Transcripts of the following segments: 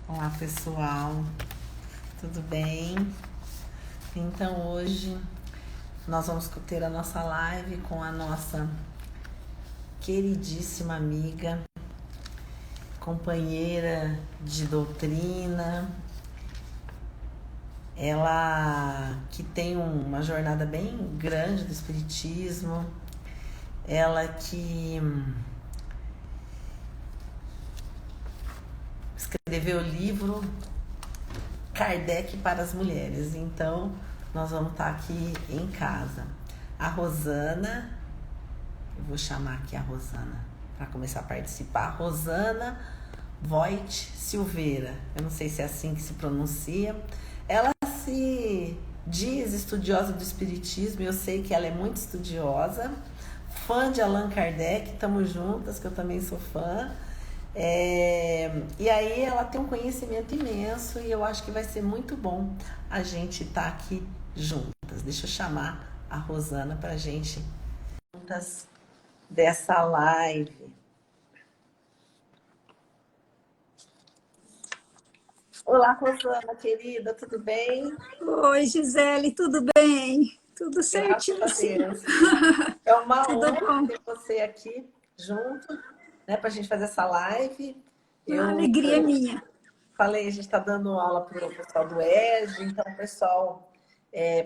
Olá pessoal, tudo bem? Então hoje nós vamos ter a nossa live com a nossa queridíssima amiga, companheira de doutrina, ela que tem uma jornada bem grande do espiritismo, ela que escreveu o livro Kardec para as Mulheres. Então, nós vamos estar aqui em casa. A Rosana, eu vou chamar aqui a Rosana para começar a participar. Rosana Voit Silveira, eu não sei se é assim que se pronuncia. Ela se diz estudiosa do espiritismo, eu sei que ela é muito estudiosa, fã de Allan Kardec, estamos juntas, que eu também sou fã. E aí ela tem um conhecimento imenso e eu acho que vai ser muito bom a gente estar aqui juntas. Deixa eu chamar a Rosana para a gente juntas dessa live. Olá, Rosana, querida, tudo bem? Oi, Gisele, tudo bem? Tudo Graças certinho, a sim. Deus. É uma Tudo honra bom. ter você aqui junto, né, para a gente fazer essa live. Uma Eu alegria minha. falei, a gente está dando aula para o pessoal do ESG, então o pessoal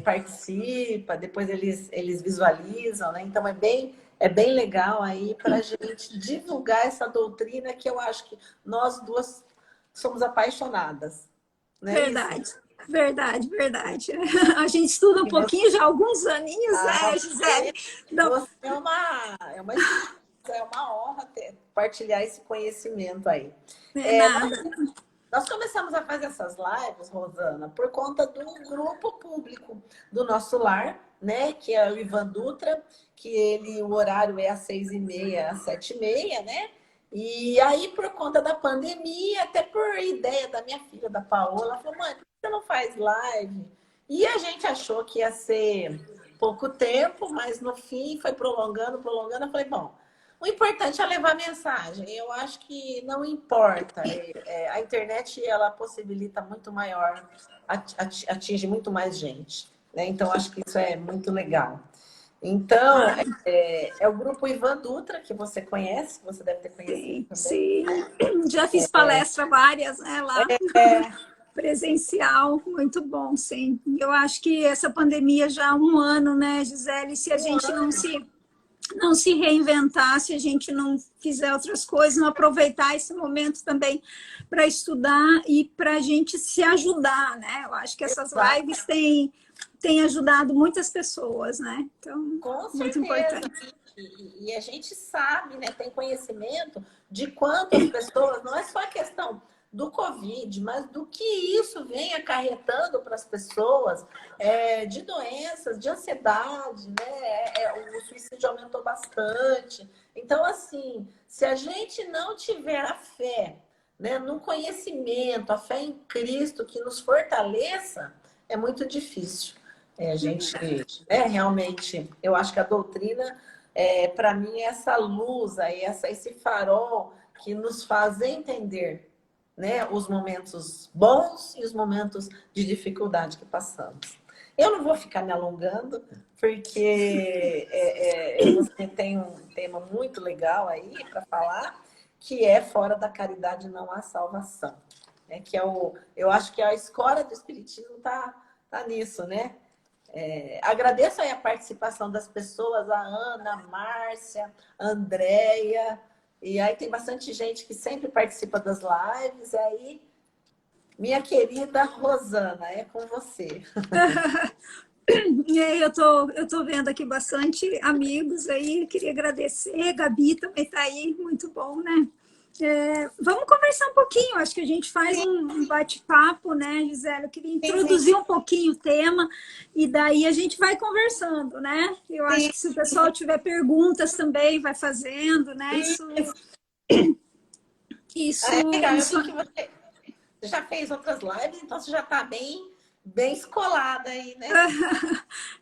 participa, depois eles visualizam, né? Então é bem legal aí para a gente divulgar essa doutrina que eu acho que nós duas somos apaixonadas, não é isso? Verdade, verdade, verdade. A gente estuda um E você, pouquinho já há alguns aninhos, né, você, Gisele? Não, você é uma estudiosa, é uma honra partilhar esse conhecimento aí. é nada. Nós começamos a fazer essas lives, Rosana, por conta do grupo público do nosso lar, né? Que é o Ivan Dutra, que o horário é às 6h30, às 7h30, né? E aí, por conta da pandemia, até por ideia da minha filha, da Paola, ela falou, mãe, por que você não faz live? E a gente achou que ia ser pouco tempo, mas no fim foi prolongando, prolongando. Eu falei, bom, o importante é levar mensagem. Eu acho que não importa. A internet ela possibilita muito maior, atinge muito mais gente, né? Então acho que isso é muito legal. Então é o grupo Ivan Dutra que você conhece, você deve ter conhecido Sim, também. sim. Já fiz palestra várias, né, lá, É, presencial, muito bom, sim. Eu acho que essa pandemia já há um ano, né, Gisele, se a um gente ano, não se reinventar, se a gente não fizer outras coisas, não aproveitar esse momento também para estudar e para a gente se ajudar, né? Eu acho que essas exato, lives têm ajudado muitas pessoas, né? Então, com muito certeza. importante. E a gente sabe, né, tem conhecimento de quanto as pessoas, não é só a questão do Covid, mas do que isso vem acarretando para as pessoas, de doenças, de ansiedade, né? O suicídio aumentou bastante. Então, assim, se a gente não tiver a fé, né, no conhecimento, a fé em Cristo que nos fortaleça, é muito difícil. A gente, realmente, eu acho que a doutrina para mim, essa luz aí, esse farol que nos faz entender, né, os momentos bons e os momentos de dificuldade que passamos. Eu não vou ficar me alongando, porque você tem um tema muito legal aí para falar, que é fora da caridade não há salvação. Que eu acho que a escola do Espiritismo tá nisso, né? Agradeço aí a participação das pessoas, a Ana, a Márcia, a Andréia, e aí tem bastante gente que sempre participa das lives, aí minha querida Rosana, é com você. E aí eu tô vendo aqui bastante amigos aí, queria agradecer, Gabi também está aí, muito bom, né? Vamos conversar um pouquinho, acho que a gente faz um bate-papo, né, Gisela? Eu queria Sim, sim, introduzir um pouquinho o tema e daí a gente vai conversando, né? Eu acho sim. que se o pessoal tiver perguntas também, vai fazendo, né? Isso. Isso, Legal, eu isso vi que você já fez outras lives, então você já está bem, Bem escolada aí, né?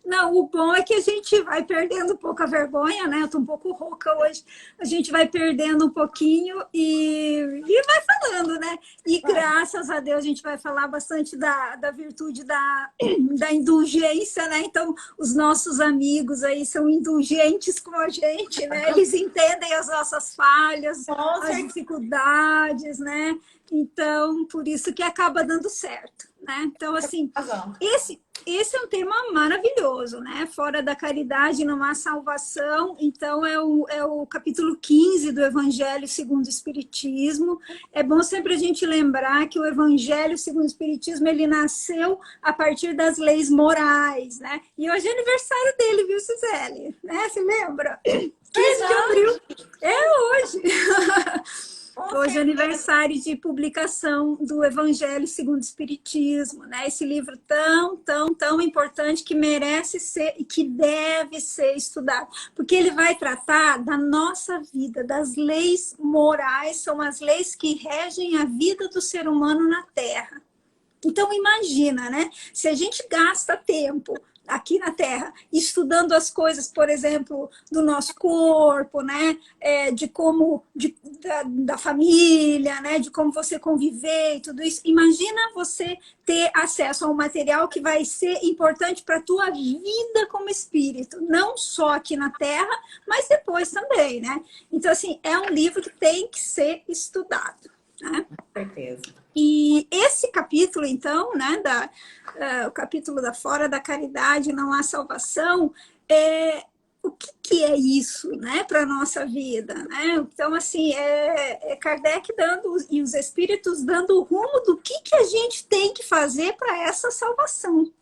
Não, o bom é que a gente vai perdendo um pouco a vergonha, né? Eu tô um pouco rouca hoje. A gente vai perdendo um pouquinho e vai falando, né? E Vai. graças a Deus a gente vai falar bastante da virtude da indulgência, né? Então, os nossos amigos aí são indulgentes com a gente, né? Eles entendem as nossas falhas, Com as certeza. dificuldades, né? Então, por isso que acaba dando certo, né? Então, assim, Razão. esse é um tema maravilhoso, né? Fora da caridade não há salvação. Então, é o capítulo 15 do Evangelho segundo o Espiritismo. É bom sempre a gente lembrar que o Evangelho segundo o Espiritismo, ele nasceu a partir das leis morais, né? E hoje é aniversário dele, viu, Suzele? Né? Se lembra? 15 de abril. Verdade. É hoje. Com Hoje é certeza. aniversário de publicação do Evangelho segundo o Espiritismo, né? Esse livro tão importante que merece ser e que deve ser estudado, porque ele vai tratar da nossa vida, das leis morais, são as leis que regem a vida do ser humano na Terra. Então, imagina, né? Se a gente gasta tempo aqui na Terra estudando as coisas, por exemplo, do nosso corpo, né? De como, da família, né? De como você conviver e tudo isso. Imagina você ter acesso a um material que vai ser importante para a tua vida como espírito, não só aqui na Terra, mas depois também, né? Então, assim, é um livro que tem que ser estudado, né? Com certeza. E esse capítulo, então, né, o capítulo da Fora da Caridade não há salvação, o que é isso, né, para a nossa vida, né? Então, assim, Kardec dando, e os espíritos dando o rumo do que a gente tem que fazer para essa salvação,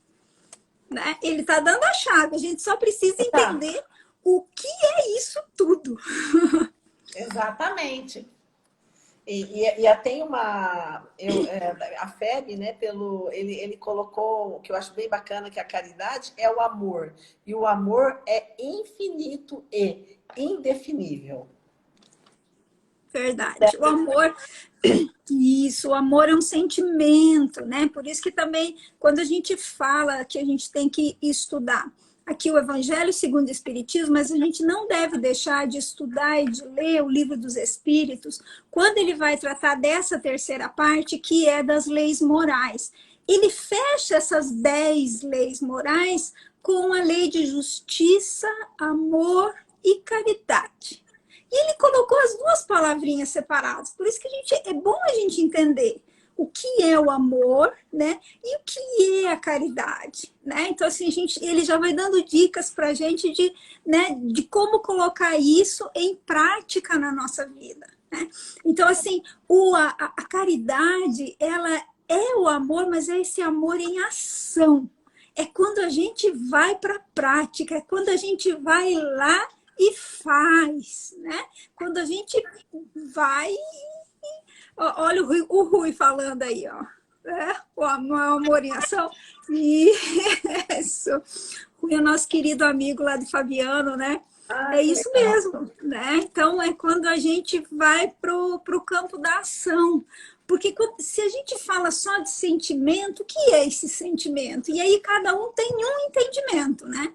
né? Ele está dando a chave, a gente só precisa Tá. entender o que é isso tudo. Exatamente. E tem a FEB, né, ele colocou, o que eu acho bem bacana, que a caridade é o amor. E o amor é infinito e indefinível. Verdade. O amor, isso, o amor é um sentimento, né? Por isso que também, quando a gente fala que a gente tem que estudar aqui o Evangelho segundo o Espiritismo, mas a gente não deve deixar de estudar e de ler o Livro dos Espíritos, quando ele vai tratar dessa terceira parte, que é das leis morais. Ele fecha essas 10 leis morais com a lei de justiça, amor e caridade. E ele colocou as duas palavrinhas separadas. Por isso que é bom a gente entender o que é o amor, né? E o que é a caridade, né? Então, assim, ele já vai dando dicas para a gente de como colocar isso em prática na nossa vida, né? Então, assim, a caridade, ela é o amor, mas é esse amor em ação. É quando a gente vai para a prática, é quando a gente vai lá e faz, né? Quando a gente vai. Olha o Rui falando aí, ó. O amor em ação. Isso. Rui é o nosso querido amigo lá do Fabiano, né? Ah, É que isso legal. mesmo, né? Então é quando a gente vai pro campo da ação. Porque se a gente fala só de sentimento, o que é esse sentimento? E aí cada um tem um entendimento, né?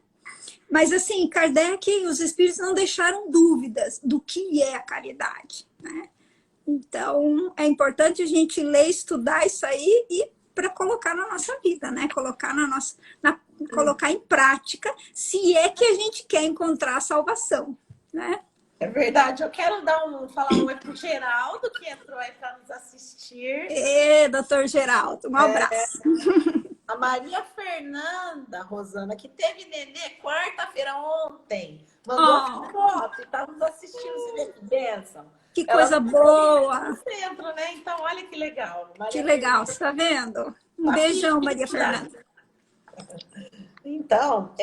Mas, assim, Kardec e os espíritos não deixaram dúvidas do que é a caridade, né? Então, é importante a gente ler, estudar isso aí e para colocar na nossa vida, né? Colocar em prática, se é que a gente quer encontrar a salvação, né? É verdade. Eu quero falar um oi pro Geraldo, que entrou aí para nos assistir. Doutor Geraldo, um abraço. A Maria Fernanda, Rosana, que teve nenê quarta-feira ontem, mandou a Oh, foto e está nos assistindo. Você vê que bênção. que Ela coisa não mora boa! no centro, né? Então, olha que legal. Que Maria legal, Fernanda você está vendo? Um tá beijão, assistindo Maria já. Fernanda. Então,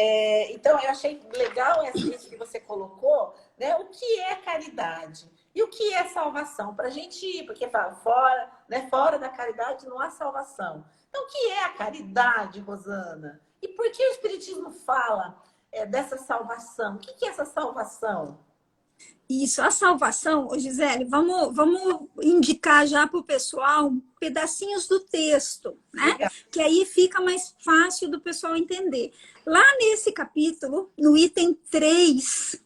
eu achei legal isso que você colocou, né? O que é caridade e o que é salvação? Para a gente ir, porque fala, fora, né? Fora da caridade não há salvação. Então, o que é a caridade, Rosana? E por que o Espiritismo fala dessa salvação? O que é essa salvação? Isso, a salvação, ô Gisele, vamos indicar já para o pessoal pedacinhos do texto, né? Legal. Que aí fica mais fácil do pessoal entender. Lá nesse capítulo, no item 3,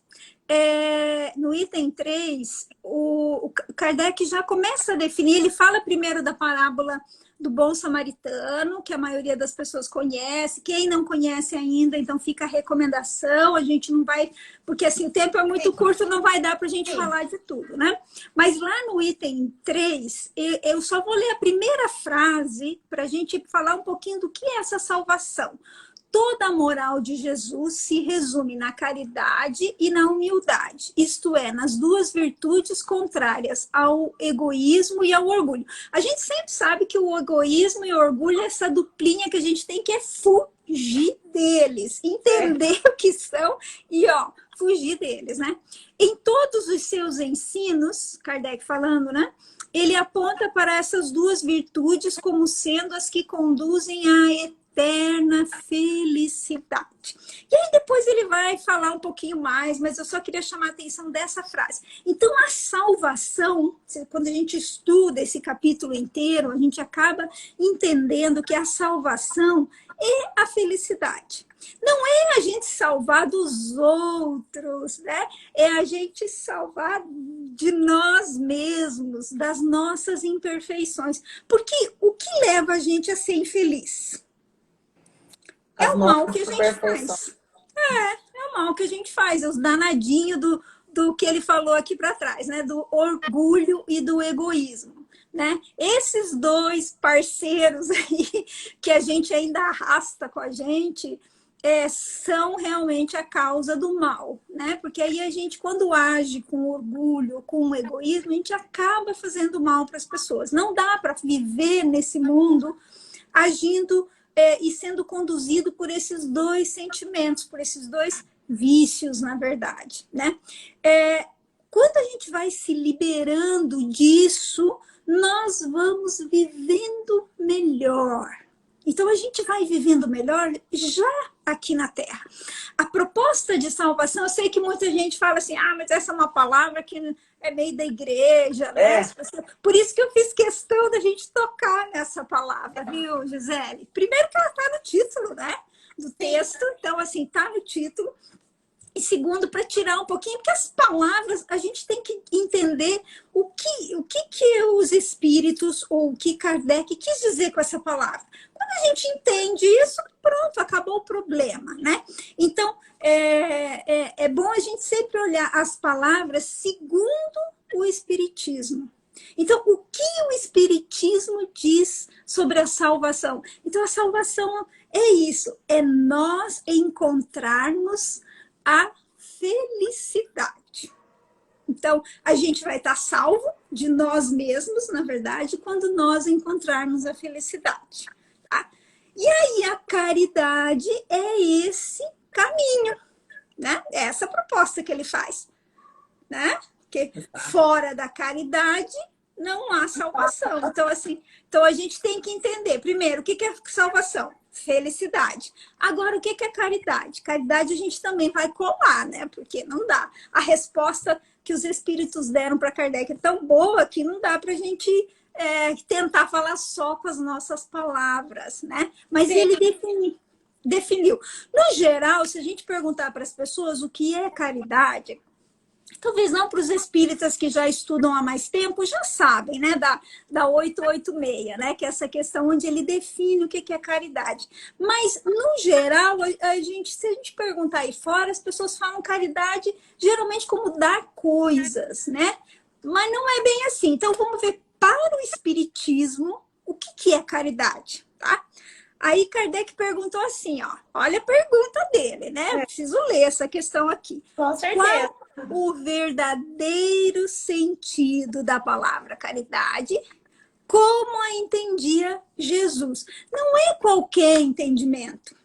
no item 3, o Kardec já começa a definir, ele fala primeiro da parábola do bom samaritano, que a maioria das pessoas conhece. Quem não conhece ainda, então fica a recomendação. A gente não vai, porque assim, o tempo é muito curto, não vai dar para a gente falar de tudo, né? Mas lá no item 3, eu só vou ler a primeira frase para a gente falar um pouquinho do que é essa salvação. Toda a moral de Jesus se resume na caridade e na humildade, isto é, nas duas virtudes contrárias ao egoísmo e ao orgulho. A gente sempre sabe que o egoísmo e o orgulho é essa duplinha que a gente tem que fugir deles, entender o que são e fugir deles, né? Em todos os seus ensinos, Kardec falando, né? Ele aponta para essas duas virtudes como sendo as que conduzem à eterna felicidade. E aí depois ele vai falar um pouquinho mais, mas eu só queria chamar a atenção dessa frase. Então a salvação, quando a gente estuda esse capítulo inteiro, a gente acaba entendendo que a salvação é a felicidade. Não é a gente salvar dos outros, né? É a gente salvar de nós mesmos, das nossas imperfeições. Porque o que leva a gente a ser infeliz? É o mal que a gente faz. É o mal que a gente faz. É os danadinhos do que ele falou aqui para trás, né? Do orgulho e do egoísmo. Né? Esses dois parceiros aí que a gente ainda arrasta com a gente são realmente a causa do mal, né? Porque aí a gente, quando age com orgulho, com egoísmo, a gente acaba fazendo mal para as pessoas. Não dá para viver nesse mundo agindo e sendo conduzido por esses dois sentimentos, por esses dois vícios, na verdade, né? Quando a gente vai se liberando disso, nós vamos vivendo melhor. Então, a gente vai vivendo melhor já aqui na Terra. A proposta de salvação, eu sei que muita gente fala assim, mas essa é uma palavra que é meio da igreja, né? Por isso que eu fiz questão da gente tocar nessa palavra, viu, Gisele? Primeiro que ela está no título, né? Do texto, então, assim, está no título. E segundo, para tirar um pouquinho, porque as palavras, a gente tem que entender o que os espíritos, ou o que Kardec quis dizer com essa palavra. Quando a gente entende isso, pronto, acabou o problema, né? Então, é bom a gente sempre olhar as palavras segundo o espiritismo. Então, o que o espiritismo diz sobre a salvação? Então, a salvação é isso, é nós encontrarmos a felicidade. Então, a gente vai estar salvo de nós mesmos, na verdade, quando nós encontrarmos a felicidade. Tá? E aí, a caridade é esse caminho, né? É essa proposta que ele faz, né? Porque fora da caridade não há salvação. Então, assim, a gente tem que entender, primeiro, o que é salvação? Felicidade. Agora, o que é caridade? Caridade a gente também vai colar, né? Porque não dá. A resposta que os espíritos deram para Kardec é tão boa que não dá para a gente tentar falar só com as nossas palavras, né? Mas ele definiu. No geral, se a gente perguntar para as pessoas o que é caridade, talvez não para os espíritas que já estudam há mais tempo, já sabem, né? Da 886, né? Que é essa questão onde ele define o que é caridade. Mas, no geral, se a gente perguntar aí fora, as pessoas falam caridade geralmente como dar coisas, né? Mas não é bem assim. Então, vamos ver para o espiritismo o que é caridade, tá? Aí Kardec perguntou assim, olha a pergunta dele, né? Eu preciso ler essa questão aqui. Com certeza. Qual o verdadeiro sentido da palavra caridade, como a entendia Jesus? Não é qualquer entendimento.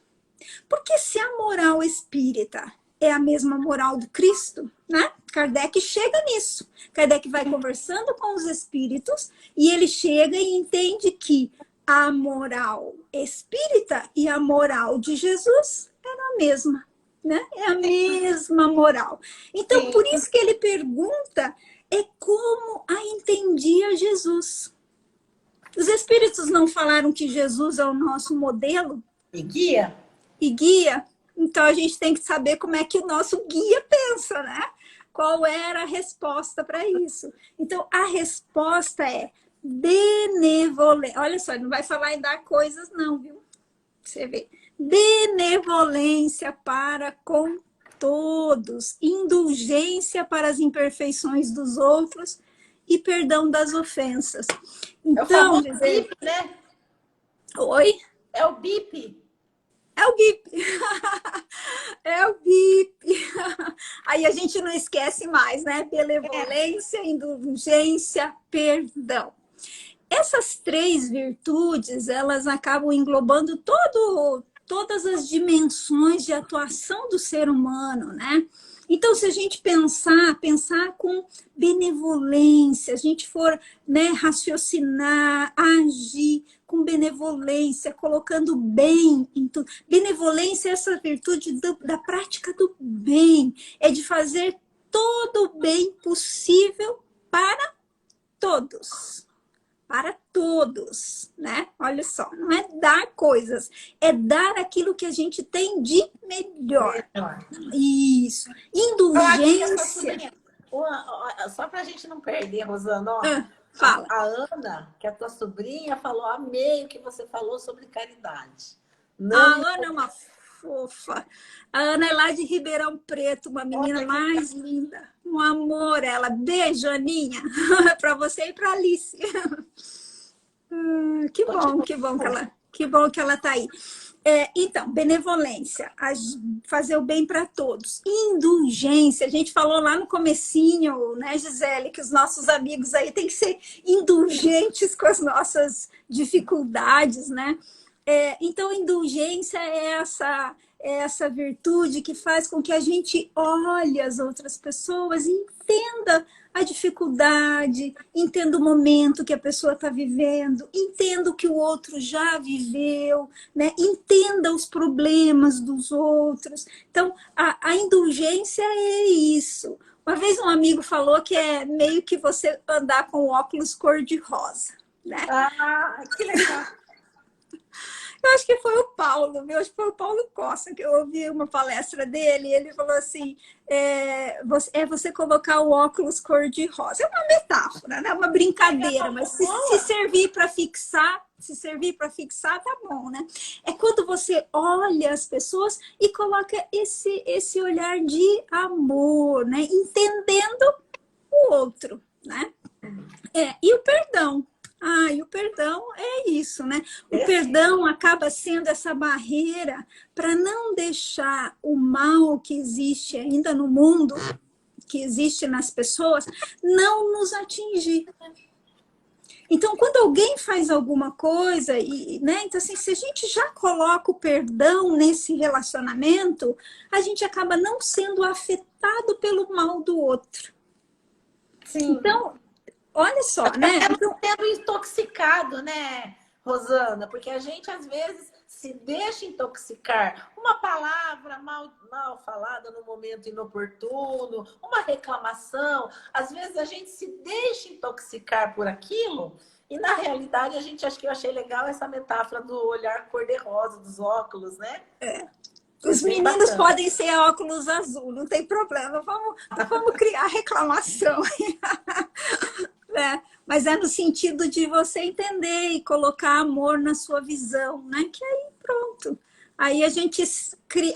Porque se a moral espírita é a mesma moral do Cristo, né? Kardec chega nisso. Kardec vai conversando com os espíritos e ele chega e entende que a moral espírita e a moral de Jesus era a mesma. né? É a mesma moral. Então, Sim. por isso que ele pergunta é como a entendia Jesus. Os espíritos não falaram que Jesus é o nosso modelo E guia? e guia? Então, a gente tem que saber como é que o nosso guia pensa, né? Qual era a resposta para isso? Então, a resposta é benevolência. Olha só, ele não vai falar em dar coisas, não, viu? Você vê. Benevolência para com todos, indulgência para as imperfeições dos outros e perdão das ofensas. É o Então, famoso Gisele, BIP, né? oi? É o BIP. É o BIP. É o BIP. Aí a gente não esquece mais, né? Benevolência, indulgência, perdão. Essas três virtudes, elas acabam englobando todas as dimensões de atuação do ser humano, né? Então, se a gente pensar com benevolência, a gente for, né, raciocinar, agir com benevolência, colocando bem em tudo. Benevolência é essa virtude da prática do bem, é de fazer todo o bem possível para todos. Para todos, né? Olha só, não é dar coisas, é dar aquilo que a gente tem de melhor. Melhor. Isso. Falar aqui que a sua Indulgência. sobrinha. Só para a gente não perder, Rosana, ó, Fala. a Ana, que é a tua sobrinha, falou: amei o que você falou sobre caridade. A Não me. Ana é uma fofa. A Ana é lá de Ribeirão Preto, uma menina Olha mais linda. Um amor, ela. Beijo, Aninha. Para você e para Alice. Que bom que ela está aí. Então, benevolência, fazer o bem para todos. Indulgência, a gente falou lá no comecinho, né, Gisele, que os nossos amigos aí têm que ser indulgentes com as nossas dificuldades, né? Então, indulgência é essa virtude que faz com que a gente olhe as outras pessoas e entenda a dificuldade, entenda o momento que a pessoa está vivendo, entenda o que o outro já viveu, né? Entenda os problemas dos outros. Então, a indulgência é isso. Uma vez um amigo falou que é meio que você andar com óculos cor-de-rosa, né? Ah, que legal. Eu acho que foi o Paulo, meu, acho que foi o Paulo Costa, que eu ouvi uma palestra dele, e ele falou assim, você colocar o óculos cor-de-rosa. É uma metáfora, né? Uma brincadeira, mas se servir para fixar, tá bom, né? É quando você olha as pessoas e coloca esse olhar de amor, né? Entendendo o outro, né? E o perdão. E o perdão é isso, né? O perdão acaba sendo essa barreira para não deixar o mal que existe ainda no mundo, que existe nas pessoas, não nos atingir. Então, quando alguém faz alguma coisa, né? Então, assim, se a gente já coloca o perdão nesse relacionamento, a gente acaba não sendo afetado pelo mal do outro. Sim. Então, olha só, né? Então, sendo intoxicado, né, Rosana? Porque a gente, às vezes, se deixa intoxicar. Uma palavra mal falada no momento inoportuno, uma reclamação. Às vezes, a gente se deixa intoxicar por aquilo. E, na realidade, acho que eu achei legal essa metáfora do olhar cor-de-rosa, dos óculos, né? Os meninos podem ser óculos azul, não tem problema. Vamos criar reclamação. Mas é no sentido de você entender e colocar amor na sua visão, né? Que aí pronto. Aí a gente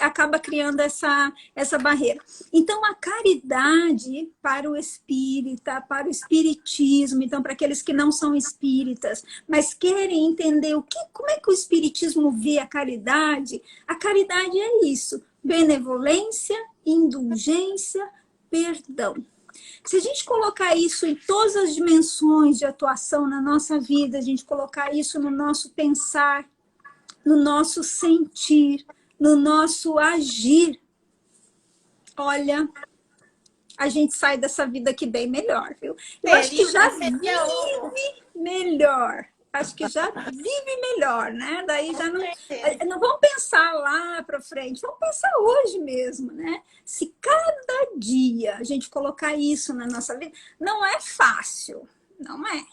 acaba criando essa barreira. Então, a caridade para o espírita, para o espiritismo, então, para aqueles que não são espíritas, mas querem entender como é que o espiritismo vê a caridade é isso: benevolência, indulgência, perdão. Se a gente colocar isso em todas as dimensões de atuação na nossa vida, a gente colocar isso no nosso pensar, no nosso sentir, no nosso agir, olha, a gente sai dessa vida aqui bem melhor, viu? Eu acho que já vive melhor. acho que já vive melhor, né? Daí já Com não, certeza. não vamos pensar lá para frente, vamos pensar hoje mesmo, né? Se cada dia a gente colocar isso na nossa vida, não é fácil, não é.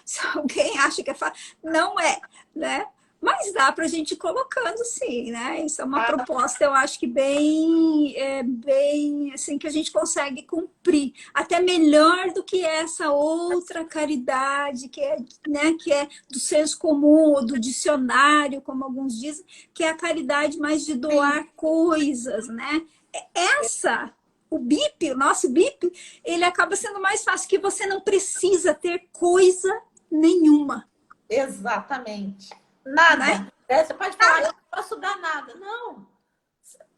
Se alguém acha que é fácil, não é, né? Mas dá para a gente ir colocando, sim, né? Isso é uma Ah, proposta, eu acho que bem, bem, assim, que a gente consegue cumprir, até melhor do que essa outra caridade que é, né, que é do senso comum ou do dicionário, como alguns dizem, que é a caridade mais de sim. doar coisas, né? Essa, o BIP, o nosso BIP, ele acaba sendo mais fácil, que você não precisa ter coisa nenhuma, Exatamente. né? Nada. Você pode falar, eu não posso dar nada. Não.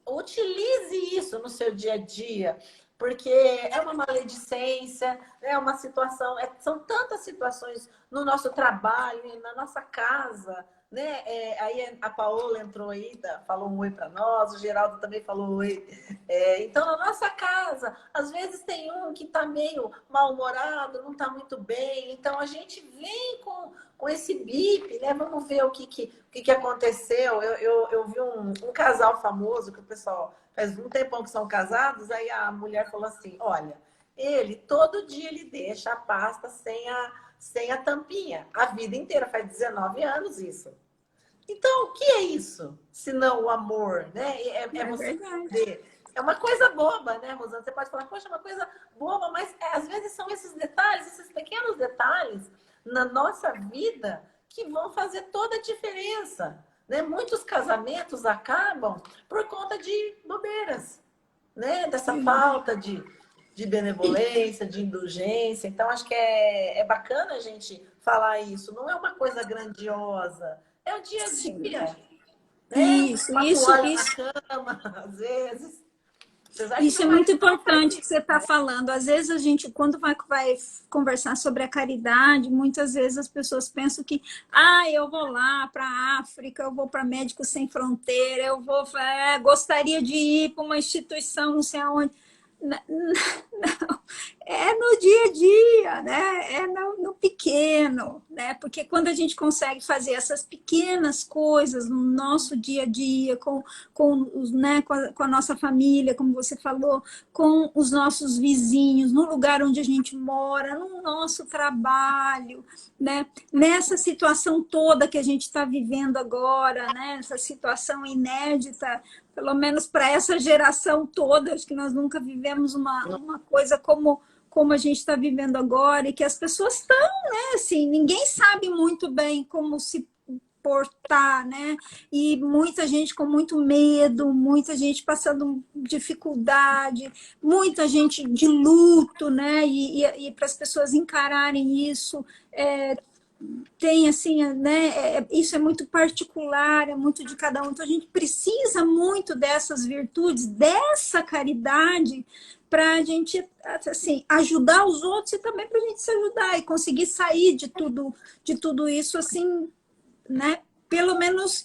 Utilize isso no seu dia a dia, porque é uma maledicência, é uma situação, são tantas situações no nosso trabalho, na nossa casa, né? Aí a Paola entrou aí, falou um oi para nós, o Geraldo também falou oi. Então, na nossa casa, às vezes tem um que está meio mal-humorado, não está muito bem, então a gente vem com esse bip, né? Vamos ver o que aconteceu. Eu vi um casal famoso que o pessoal faz um tempão que são casados, aí a mulher falou assim: olha, ele todo dia ele deixa a pasta sem a tampinha, a vida inteira, faz 19 anos isso. Então, o que é isso? Se não o amor, né? É É você verdade. ver. É uma coisa boba, né, Rosana? Você pode falar, poxa, é uma coisa boba, mas às vezes são esses detalhes, esses pequenos detalhes na nossa vida que vão fazer toda a diferença. Né? Muitos casamentos acabam por conta de bobeiras, né? Dessa Sim, falta de benevolência, de indulgência. Então, acho que é bacana a gente falar isso. Não é uma coisa grandiosa, é o dia a sim. dia, né? Isso, Uma isso, toalha na isso. cama, às vezes. Apesar que Isso é meu muito marido não faz importante que isso, você está né? falando. Às vezes a gente, quando vai conversar sobre a caridade, muitas vezes as pessoas pensam que, eu vou lá para a África, eu vou para Médicos Sem Fronteira, eu vou, gostaria de ir para uma instituição, não sei aonde. Não, é no dia a dia, né? É no pequeno, né? Porque quando a gente consegue fazer essas pequenas coisas no nosso dia a dia, com a nossa família, como você falou, com os nossos vizinhos, no lugar onde a gente mora, no nosso trabalho, né? Nessa situação toda que a gente está vivendo agora, né? Essa situação inédita, pelo menos para essa geração toda, acho que nós nunca vivemos uma coisa como a gente está vivendo agora, e que as pessoas estão, né, assim, ninguém sabe muito bem como se portar, né? E muita gente com muito medo, muita gente passando dificuldade, muita gente de luto, né? E para as pessoas encararem isso, tem assim, né? Isso é muito particular, é muito de cada um. Então a gente precisa muito dessas virtudes, dessa caridade, para a gente assim ajudar os outros e também para a gente se ajudar e conseguir sair de tudo isso assim, né? Pelo menos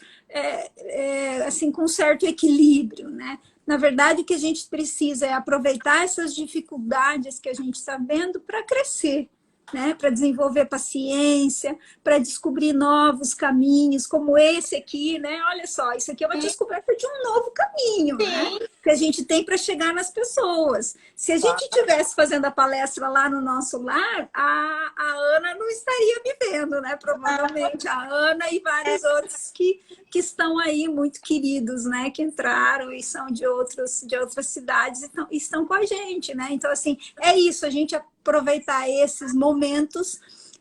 assim com certo equilíbrio, né? Na verdade, o que a gente precisa é aproveitar essas dificuldades que a gente está vendo para crescer, né? Para desenvolver paciência, para descobrir novos caminhos, como esse aqui, né? Olha só, isso aqui é uma Sim, descoberta de um novo caminho, né? sim, Que a gente tem para chegar nas pessoas. Se a gente claro. estivesse fazendo a palestra lá no nosso lar, a Ana não estaria vivendo, né? Provavelmente a Ana e vários outros que estão aí muito queridos, né? Que entraram e são de outras cidades e estão com a gente, né? Então, assim, é isso, a gente aproveitar esses momentos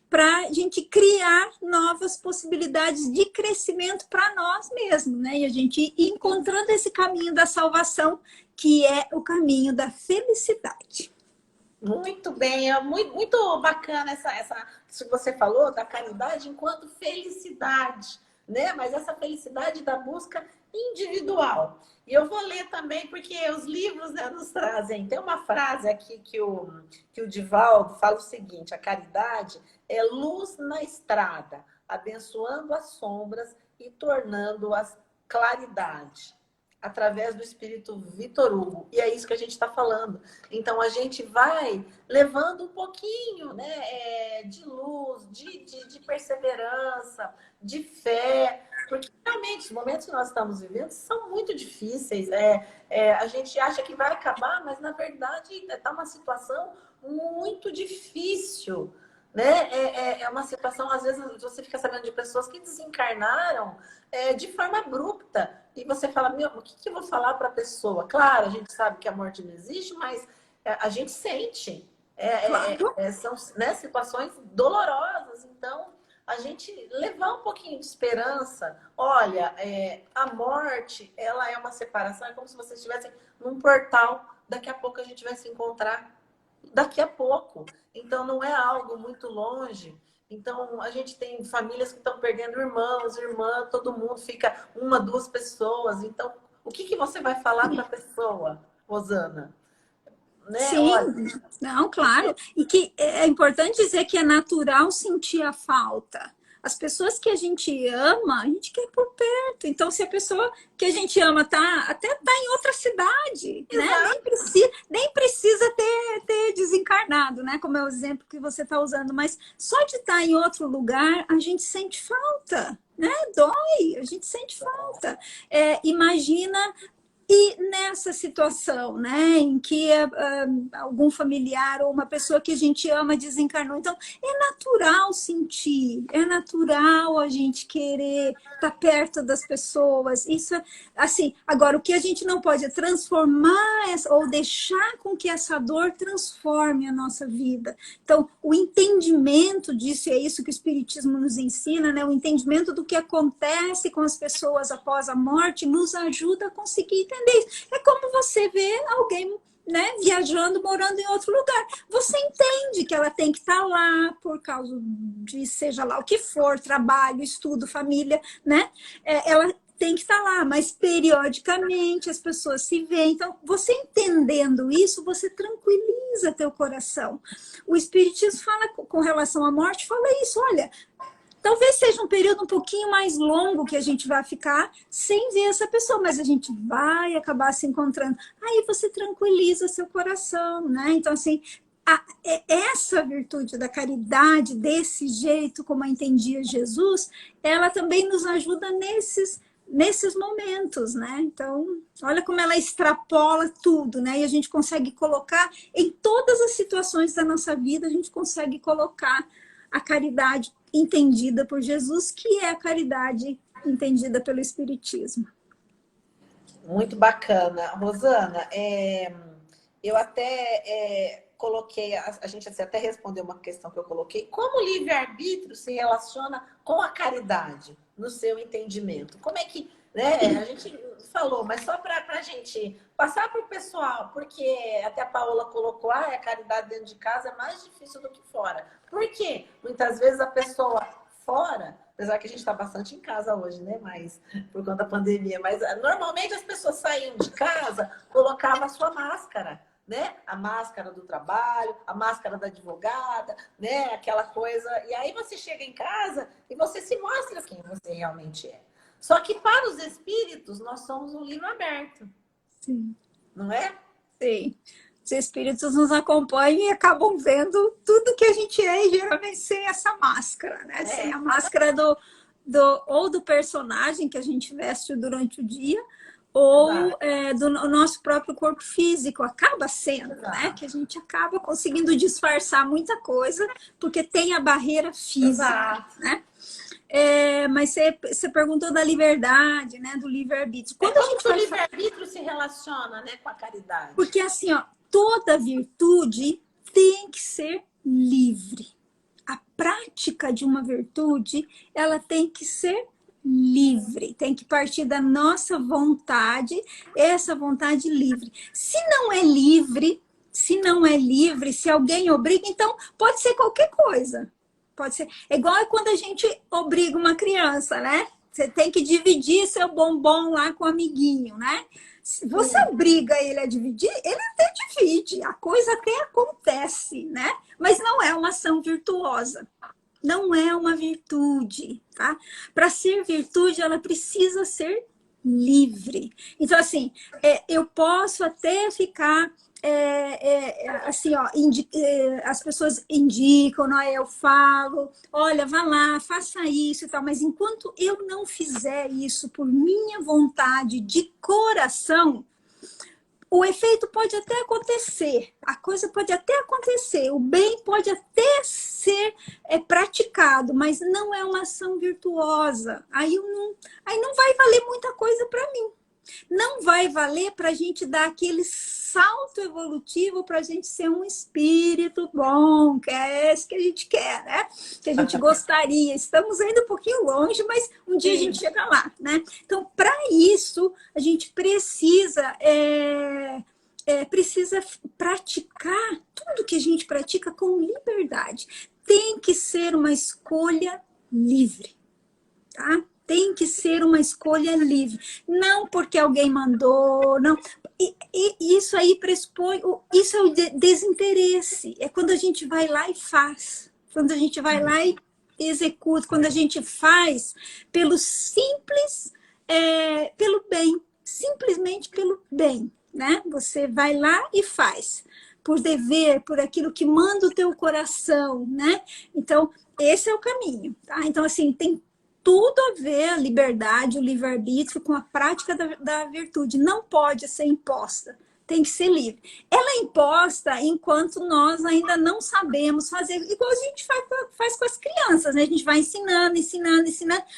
para a gente criar novas possibilidades de crescimento para nós mesmos, né? E a gente ir encontrando esse caminho da salvação, que é o caminho da felicidade. Muito bem, é muito, muito bacana essa que você falou da caridade enquanto felicidade, né? Mas essa felicidade da busca individual. E eu vou ler também, porque os livros, né, nos trazem. Tem uma frase aqui que o Divaldo fala o seguinte: a caridade é luz na estrada, abençoando as sombras e tornando-as claridade. através do espírito Vitor Hugo. E é isso que a gente está falando. Então, a gente vai levando um pouquinho, né, de luz, de perseverança, de fé, porque realmente os momentos que nós estamos vivendo são muito difíceis. A gente acha que vai acabar, mas na verdade está uma situação muito difícil. Né? É uma situação, às vezes, você fica sabendo de pessoas que desencarnaram de forma abrupta. E você fala, meu, o que eu vou falar para a pessoa? Claro, a gente sabe que a morte não existe, mas a gente sente. São, né, situações dolorosas. Então, a gente levar um pouquinho de esperança. Olha, a morte, ela é uma separação. É como se você estivesse num portal. Daqui a pouco a gente vai se encontrar. Daqui a pouco. Então, não é algo muito longe. Então, a gente tem famílias que estão perdendo irmãos, irmã, todo mundo fica uma, duas pessoas. Então, o que você vai falar para a pessoa, Rosana? Né? Sim, olha, não, claro. E que é importante dizer que é natural sentir a falta. As pessoas que a gente ama, a gente quer por perto. Então, se a pessoa que a gente ama até tá em outra cidade, né? Nem precisa ter desencarnado, né? Como é o exemplo que você está usando. Mas só de estar em outro lugar, a gente sente falta, né? Dói, a gente sente falta. Imagina... E nessa situação, né, em que algum familiar ou uma pessoa que a gente ama desencarnou, então é natural sentir, é natural a gente querer estar perto das pessoas. Isso, assim, agora o que a gente não pode é transformar ou deixar com que essa dor transforme a nossa vida. Então, o entendimento disso, e é isso que o Espiritismo nos ensina, né, o entendimento do que acontece com as pessoas após a morte nos ajuda a conseguir entender. É como você vê alguém, né, viajando, morando em outro lugar. Você entende que ela tem que estar lá por causa de seja lá o que for, trabalho, estudo, família, né? Ela tem que estar lá, mas periodicamente as pessoas se veem. Então, você entendendo isso, você tranquiliza teu coração. O Espiritismo fala com relação à morte, fala isso, olha... Talvez seja um período um pouquinho mais longo que a gente vai ficar sem ver essa pessoa, mas a gente vai acabar se encontrando. Aí você tranquiliza seu coração, né? Então, assim, essa virtude da caridade, desse jeito como a entendia Jesus, ela também nos ajuda nesses momentos, né? Então, olha como ela extrapola tudo, né? E a gente consegue colocar em todas as situações da nossa vida, a gente consegue colocar a caridade entendida por Jesus, que é a caridade entendida pelo Espiritismo. Muito bacana. Rosana, eu até coloquei, a gente até respondeu uma questão que eu coloquei, como o livre-arbítrio se relaciona com a caridade, no seu entendimento? Como é que, né, a gente falou, mas só para a gente passar para o pessoal, porque até a Paola colocou, a caridade dentro de casa é mais difícil do que fora. Por quê? Muitas vezes a pessoa fora, apesar que a gente está bastante em casa hoje, né? Mas por conta da pandemia, mas normalmente as pessoas saíam de casa, colocavam a sua máscara, né? A máscara do trabalho, a máscara da advogada, né? Aquela coisa. E aí você chega em casa e você se mostra quem você realmente é. Só que para os espíritos, nós somos um livro aberto. Sim. Não é? Sim. Os espíritos nos acompanham e acabam vendo tudo que a gente é, e geralmente sem essa máscara, né? Sem a máscara ou do personagem que a gente veste durante o dia, ou do nosso próprio corpo físico. Acaba sendo, né? Que a gente acaba conseguindo disfarçar muita coisa, porque tem a barreira física, né? Mas você perguntou da liberdade, né? Do livre-arbítrio. Como o livre-arbítrio se relaciona, né, com a caridade? Porque assim, ó, toda virtude tem que ser livre. A prática de uma virtude, ela tem que ser livre, tem que partir da nossa vontade, essa vontade livre. Se não é livre, se alguém obriga, então pode ser qualquer coisa. Pode ser. É igual quando a gente obriga uma criança, né? Você tem que dividir seu bombom lá com o amiguinho, né? Se você obriga ele a dividir, ele até divide, a coisa até acontece, né? Mas não é uma ação virtuosa, não é uma virtude, tá? Para ser virtude, ela precisa ser livre. Então, assim, eu posso até ficar assim, ó, as pessoas indicam, não é? Eu falo, olha, vá lá, faça isso e tal, mas enquanto eu não fizer isso por minha vontade de coração, o efeito pode até acontecer, a coisa pode até acontecer, o bem pode até ser praticado, mas não é uma ação virtuosa. Aí não vai valer muita coisa para mim. Não vai valer para a gente dar aquele salto evolutivo para a gente ser um espírito bom, que é esse que a gente quer, né? Que a gente gostaria. Estamos ainda um pouquinho longe, mas um dia a gente chega lá, né? Então, para isso, a gente precisa praticar tudo que a gente pratica com liberdade. Tem que ser uma escolha livre, tá? Tem que ser uma escolha livre. Não porque alguém mandou, não. E isso aí pressupõe, isso é o desinteresse. É quando a gente vai lá e faz. Quando a gente vai lá e executa. Quando a gente faz pelo simples, pelo bem. Simplesmente pelo bem, né? Você vai lá e faz. Por dever, por aquilo que manda o teu coração, né? Então, esse é o caminho, tá? Então, assim, tem tudo a ver a liberdade, o livre-arbítrio com a prática da virtude. Não pode ser imposta, tem que ser livre. Ela é imposta enquanto nós ainda não sabemos fazer, igual a gente faz com as crianças, né? A gente vai ensinando,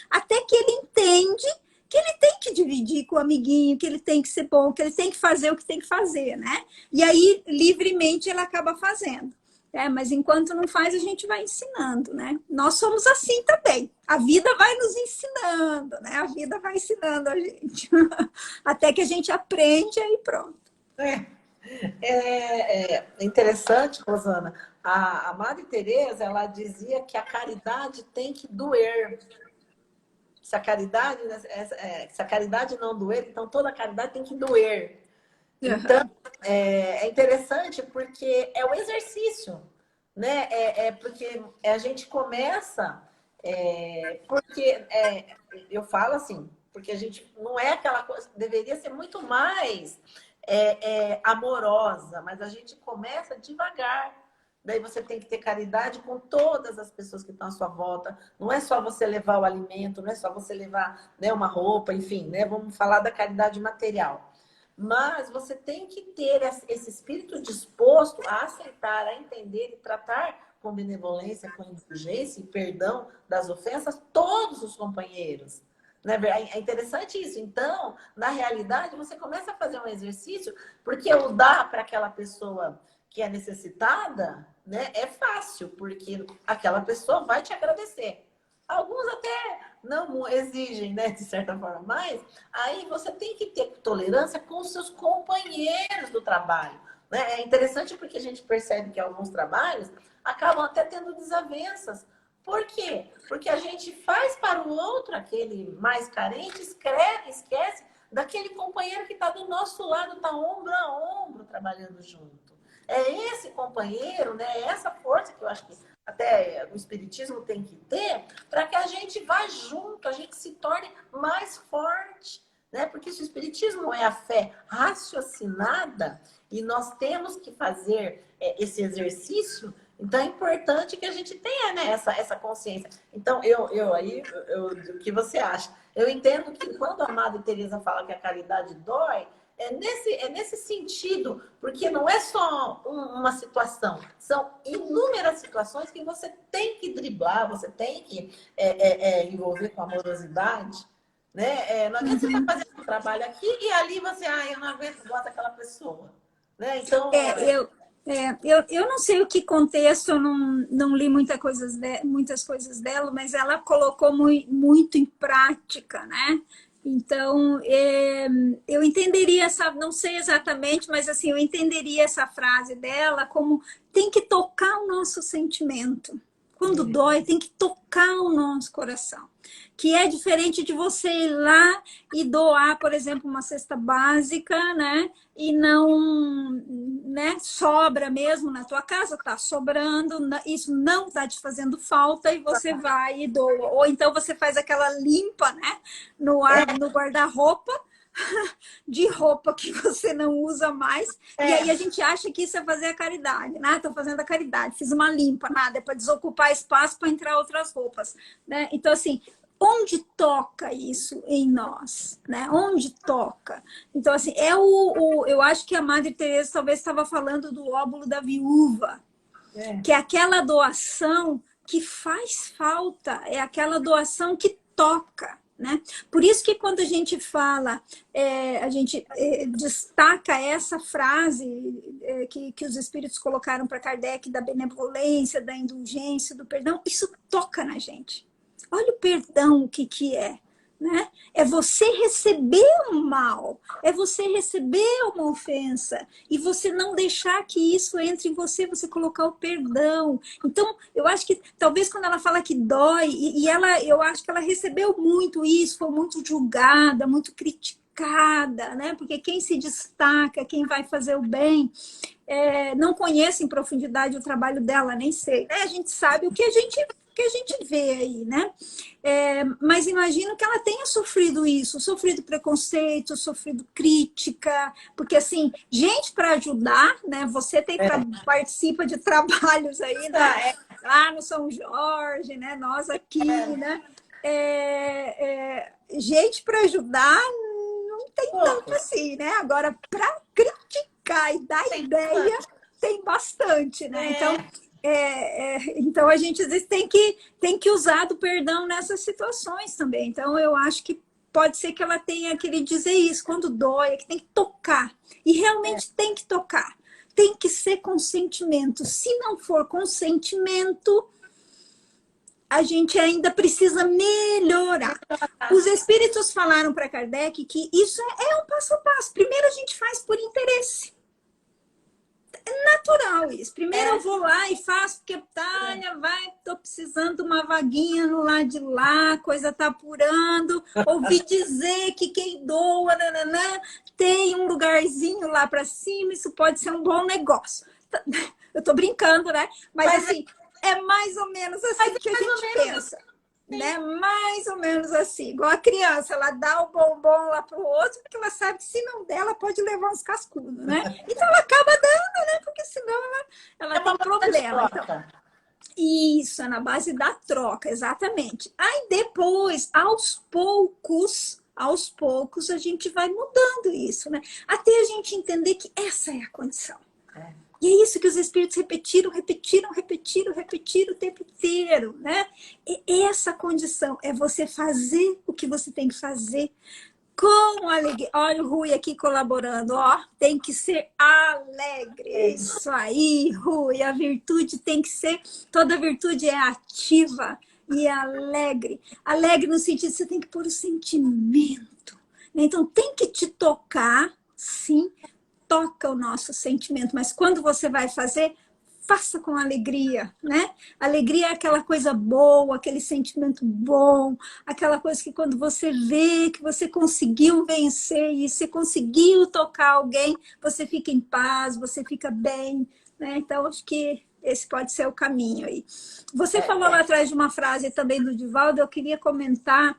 até que ele entende que ele tem que dividir com o amiguinho, que ele tem que ser bom, que ele tem que fazer o que tem que fazer, né? E aí, livremente, ele acaba fazendo. Mas enquanto não faz, a gente vai ensinando, né? Nós somos assim também. A vida vai nos ensinando, né? A vida vai ensinando a gente. Até que a gente aprende, aí pronto. É interessante, Rosana. A Madre Teresa, ela dizia que a caridade tem que doer. Se a caridade não doer, então toda a caridade tem que doer. Então, é interessante porque é o exercício, né? Porque a gente começa, porque eu falo assim, porque a gente não é aquela coisa, deveria ser muito mais amorosa, mas a gente começa devagar. Daí você tem que ter caridade com todas as pessoas que estão à sua volta. Não é só você levar o alimento, não é só você levar, né, uma roupa, enfim, né? Vamos falar da caridade material. Mas você tem que ter esse espírito disposto a aceitar, a entender e tratar com benevolência, com indulgência e perdão das ofensas todos os companheiros. Né? É interessante isso. Então, na realidade, você começa a fazer um exercício, porque o dar para aquela pessoa que é necessitada, né, é fácil, porque aquela pessoa vai te agradecer. Alguns até não exigem, né, de certa forma, mas aí você tem que ter tolerância com os seus companheiros do trabalho. Né? É interessante porque a gente percebe que alguns trabalhos acabam até tendo desavenças. Por quê? Porque a gente faz para o outro, aquele mais carente, esquece daquele companheiro que está do nosso lado, está ombro a ombro trabalhando junto. É esse companheiro, né, essa força que eu acho que até o espiritismo tem que ter, para que a gente vá junto, a gente se torne mais forte, né? Porque se o espiritismo é a fé raciocinada e nós temos que fazer esse exercício, então é importante que a gente tenha, né, essa consciência. Então, o que você acha? Eu entendo que quando a Madre Teresa fala que a caridade dói, é nesse sentido, porque não é só uma situação, são inúmeras situações que você tem que driblar, você tem que envolver com amorosidade, né? Não adianta você estar fazendo um trabalho aqui e ali você, eu não aguento, gosto daquela pessoa, né? Então, eu não sei o que contexto, eu não li muitas coisas dela, mas ela colocou muito em prática, né? Então, eu entenderia não sei exatamente, mas assim, eu entenderia essa frase dela como tem que tocar o nosso sentimento. quando dói, tem que tocar o nosso coração. Que é diferente de você ir lá e doar, por exemplo, uma cesta básica, né? E não, né? Sobra mesmo na tua casa, tá sobrando, isso não tá te fazendo falta e você vai e doa. Ou então você faz aquela limpa, né? No guarda-roupa, de roupa que você não usa mais. E aí a gente acha que isso é fazer a caridade, né? Estou fazendo a caridade, fiz uma limpa, nada, é para desocupar espaço para entrar outras roupas, né? Então, assim, onde toca isso em nós, né? Onde toca? Então, assim, eu acho que a Madre Teresa talvez estava falando do óbolo da viúva, que é aquela doação que faz falta, é aquela doação que toca, né? Por isso que quando a gente fala, a gente destaca essa frase que os espíritos colocaram para Kardec, da benevolência, da indulgência, do perdão, isso toca na gente. Olha o perdão, o que é, né? É você receber um mal, é você receber uma ofensa e você não deixar que isso entre em você, você colocar o perdão. Então, eu acho que talvez quando ela fala que dói, eu acho que ela recebeu muito isso, foi muito julgada, muito criticada, né? Porque quem se destaca, quem vai fazer o bem, não conhece em profundidade o trabalho dela, nem sei. A gente sabe o que a gente vê aí, né? Mas imagino que ela tenha sofrido isso, sofrido preconceito, sofrido crítica, porque assim, gente para ajudar, né? Você participa de trabalhos aí, né? Lá no São Jorge, né? Nós aqui, né? Gente para ajudar não tem tanto assim, né? Agora, para criticar e dar ideia, tem bastante, né? Então a gente às vezes tem que usar do perdão nessas situações também. Então eu acho que pode ser que ela tenha querido dizer isso, quando dói, é que tem que tocar. E realmente tem que tocar. Tem que ser consentimento. Se não for consentimento, a gente ainda precisa melhorar. Os espíritos falaram para Kardec que isso é um passo a passo. Primeiro a gente faz por interesse. É natural isso. Primeiro eu vou lá e faço, porque Tânia, tô precisando de uma vaguinha no lado de lá, a coisa tá apurando. Ouvi dizer que quem doa, nananã, tem um lugarzinho lá para cima, isso pode ser um bom negócio. Eu tô brincando, né? Mas assim, é mais ou menos assim que a gente pensa. Né? Mais ou menos assim, igual a criança, ela dá o bombom lá pro outro, porque ela sabe que se não der, ela pode levar uns cascudos, né? Então ela acaba dando, né? Porque senão ela tem problema. Então, isso, é na base da troca, exatamente. Aí depois, aos poucos, a gente vai mudando isso, né? Até a gente entender que essa é a condição. E é isso que os espíritos repetiram o tempo inteiro, né? E essa condição é você fazer o que você tem que fazer com alegria. Olha o Rui aqui colaborando, ó. Tem que ser alegre. É isso aí, Rui. A virtude tem que ser... Toda virtude é ativa e alegre. Alegre no sentido de você tem que pôr o sentimento. Então, tem que te tocar, sim, toca o nosso sentimento, mas quando você vai fazer, faça com alegria, né? Alegria é aquela coisa boa, aquele sentimento bom, aquela coisa que quando você vê que você conseguiu vencer e você conseguiu tocar alguém, você fica em paz, você fica bem, né? Então, acho que esse pode ser o caminho aí. Você falou lá atrás de uma frase também do Divaldo, eu queria comentar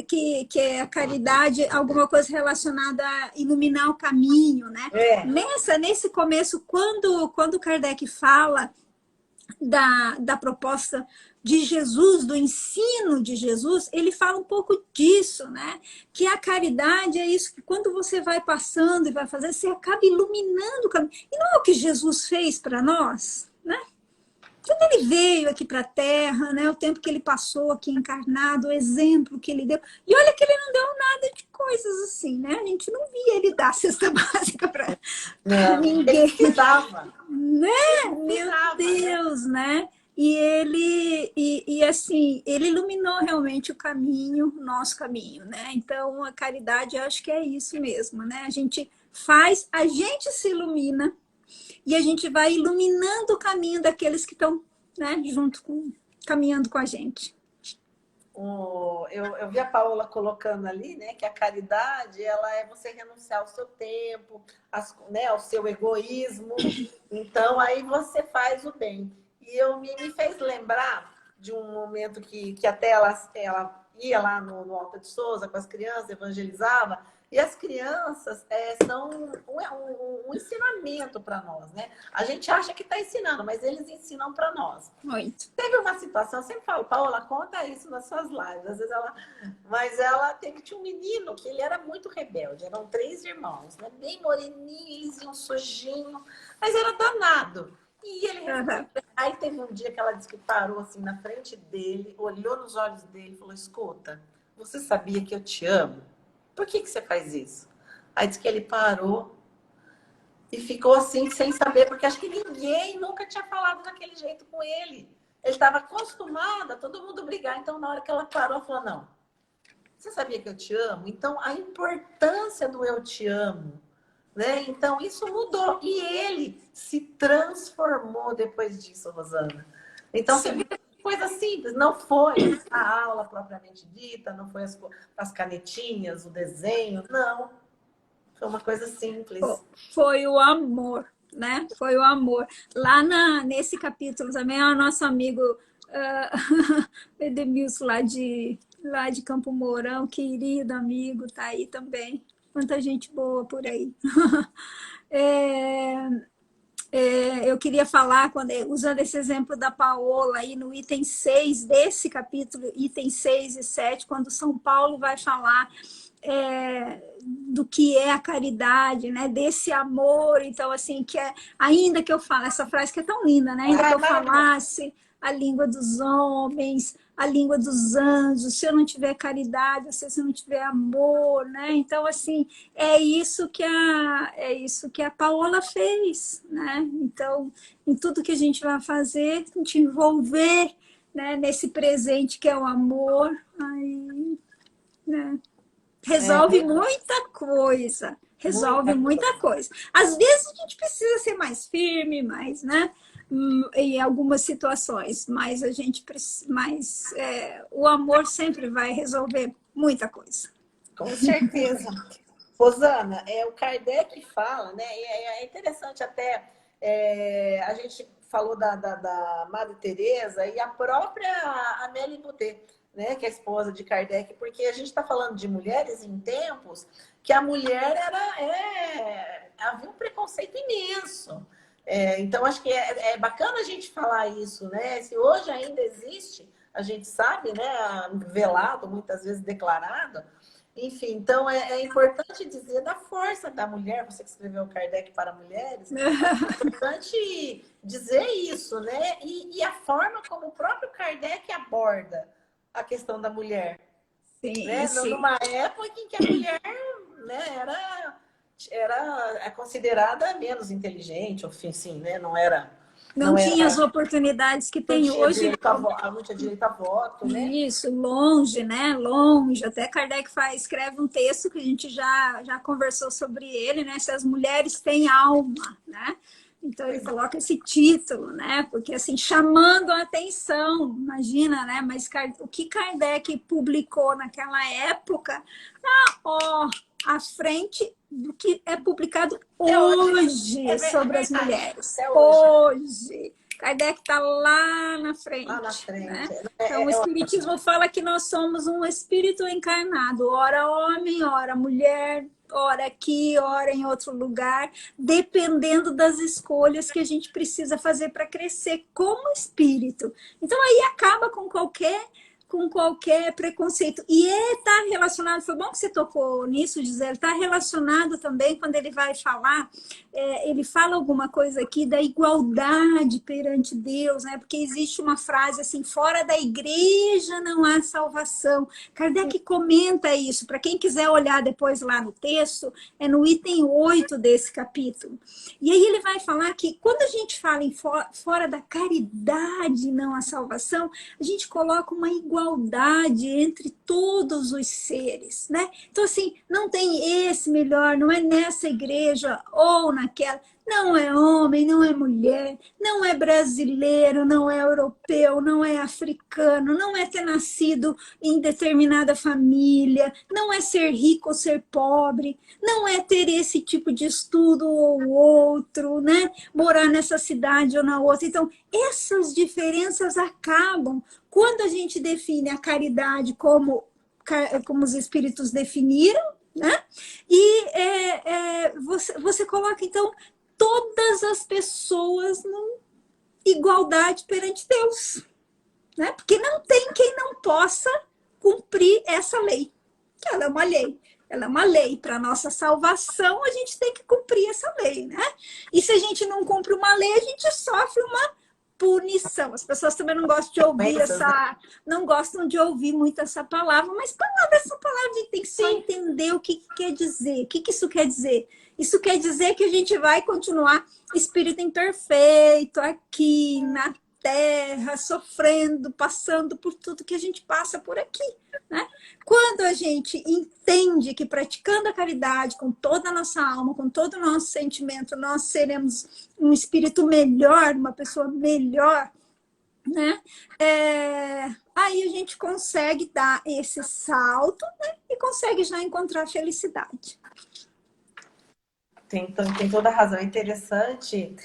que a caridade, alguma coisa relacionada a iluminar o caminho, né? Nesse começo, quando Kardec fala da proposta de Jesus, do ensino de Jesus, ele fala um pouco disso, né? Que a caridade é isso, que quando você vai passando e vai fazendo, você acaba iluminando o caminho. E não é o que Jesus fez para nós, né? Quando ele veio aqui para a Terra, né? O tempo que ele passou aqui encarnado, o exemplo que ele deu. E olha que ele não deu nada de coisas assim, né? A gente não via ele dar cesta básica para ninguém. Ele precisava. Né? Meu Deus, né? E ele, assim, ele iluminou realmente o caminho, o nosso caminho, né? Então, a caridade, eu acho que é isso mesmo, né? A gente se ilumina e a gente vai iluminando o caminho daqueles que estão né, caminhando com a gente. Eu vi a Paola colocando ali, né, que a caridade, ela é você renunciar ao seu tempo, né, ao seu egoísmo. Então, aí você faz o bem. E me fez lembrar de um momento que até ela ia lá no Alta de Souza com as crianças, evangelizava, e as crianças são um ensinamento para nós, né? A gente acha que está ensinando, mas eles ensinam para nós. Muito. Teve uma situação, eu sempre falo, Paola, conta isso nas suas lives. Às vezes mas ela tinha um menino que ele era muito rebelde. Eram 3 irmãos, né? Bem moreninho, eles iam sujinho, mas era danado. E ele Aí teve um dia que ela disse que parou assim na frente dele, olhou nos olhos dele e falou: escuta, você sabia que eu te amo? Por que você faz isso? Aí disse que ele parou e ficou assim, sem saber, porque acho que ninguém nunca tinha falado daquele jeito com ele. Ele estava acostumado a todo mundo brigar. Então, na hora que ela parou, ela falou: não, você sabia que eu te amo? Então, a importância do eu te amo, né? Então, isso mudou. E ele se transformou depois disso, Rosana. Então, você vê coisa simples. Não foi a aula propriamente dita, não foi as canetinhas, o desenho, não. Foi uma coisa simples. Foi o amor, né? Foi o amor. Lá nesse capítulo também, é o nosso amigo Edemilson, lá de Campo Mourão, querido amigo, tá aí também. Quanta gente boa por aí. Eu queria falar, usando esse exemplo da Paola, aí no item 6 desse capítulo, item 6 e 7, quando São Paulo vai falar do que é a caridade, né? Desse amor. Então, assim, ainda que eu fale essa frase que é tão linda, né? Ainda que eu falasse a língua dos homens, a língua dos anjos, se eu não tiver caridade, se eu não tiver amor, né? Então, assim, é isso que a Paola fez, né? Então, em tudo que a gente vai fazer, a gente envolver, né, nesse presente que é o amor, aí, né? Resolve muita coisa. Resolve muita coisa. Às vezes a gente precisa ser mais firme, mais, né? Em algumas situações, mas o amor sempre vai resolver muita coisa. Com certeza. Rosana, o Kardec fala, né? É interessante até, a gente falou da Madre Teresa e a própria Amélie Boudet, né, que é a esposa de Kardec, porque a gente está falando de mulheres em tempos que a mulher havia um preconceito imenso. Então, acho que é bacana a gente falar isso, né? Se hoje ainda existe, a gente sabe, né? Velado, muitas vezes declarado. Enfim, então é importante dizer da força da mulher, você que escreveu Kardec para mulheres, é importante dizer isso, né? E a forma como o próprio Kardec aborda a questão da mulher. Sim, né? sim. Numa época em que a mulher, né, era considerada menos inteligente, enfim, né? Não tinha as oportunidades que tem hoje. Não tinha direito a voto, né? Isso, longe, né? Longe. Até Kardec escreve um texto que a gente já conversou sobre ele, né? Se as mulheres têm alma, né? Então ele coloca esse título, né? Porque assim, chamando a atenção, imagina, né? Mas o que Kardec publicou naquela época, à frente do que é publicado hoje sobre as mulheres. Hoje. Kardec está lá na frente. Lá na frente. Né? Então, o Espiritismo fala que nós somos um espírito encarnado, ora homem, ora mulher, ora aqui, ora em outro lugar, dependendo das escolhas que a gente precisa fazer para crescer como espírito. Então, aí acaba com qualquer preconceito. E está relacionado, foi bom que você tocou nisso, Gisele, está relacionado também quando ele vai falar, ele fala alguma coisa aqui da igualdade perante Deus, né? Porque existe uma frase assim, fora da igreja não há salvação. Kardec comenta isso, para quem quiser olhar depois lá no texto, é no item 8 desse capítulo. E aí ele vai falar que quando a gente fala em fora da caridade não há salvação, a gente coloca uma igualdade igualdade entre todos os seres, né? Então, assim, não tem esse melhor, não é nessa igreja ou naquela. Não é homem, não é mulher, não é brasileiro, não é europeu, não é africano, não é ter nascido em determinada família, não é ser rico ou ser pobre, não é ter esse tipo de estudo ou outro, né? Morar nessa cidade ou na outra. Então, essas diferenças acabam quando a gente define a caridade como os espíritos definiram, né? E você coloca, então, todas as pessoas em igualdade perante Deus, né? Porque não tem quem não possa cumprir essa lei, que ela é uma lei. Ela é uma lei para a nossa salvação, a gente tem que cumprir essa lei, né? E se a gente não cumpre uma lei, a gente sofre uma punição. As pessoas também não gostam de ouvir não gostam de ouvir muito essa palavra, mas essa palavra a gente tem que só entender o que quer dizer. O que isso quer dizer? Isso quer dizer que a gente vai continuar espírito imperfeito aqui na Terra, sofrendo, passando por tudo que a gente passa por aqui, né? Quando a gente entende que praticando a caridade com toda a nossa alma, com todo o nosso sentimento, nós seremos um espírito melhor, uma pessoa melhor, né? Aí a gente consegue dar esse salto, né? E consegue já encontrar felicidade. Tem toda a razão. É interessante,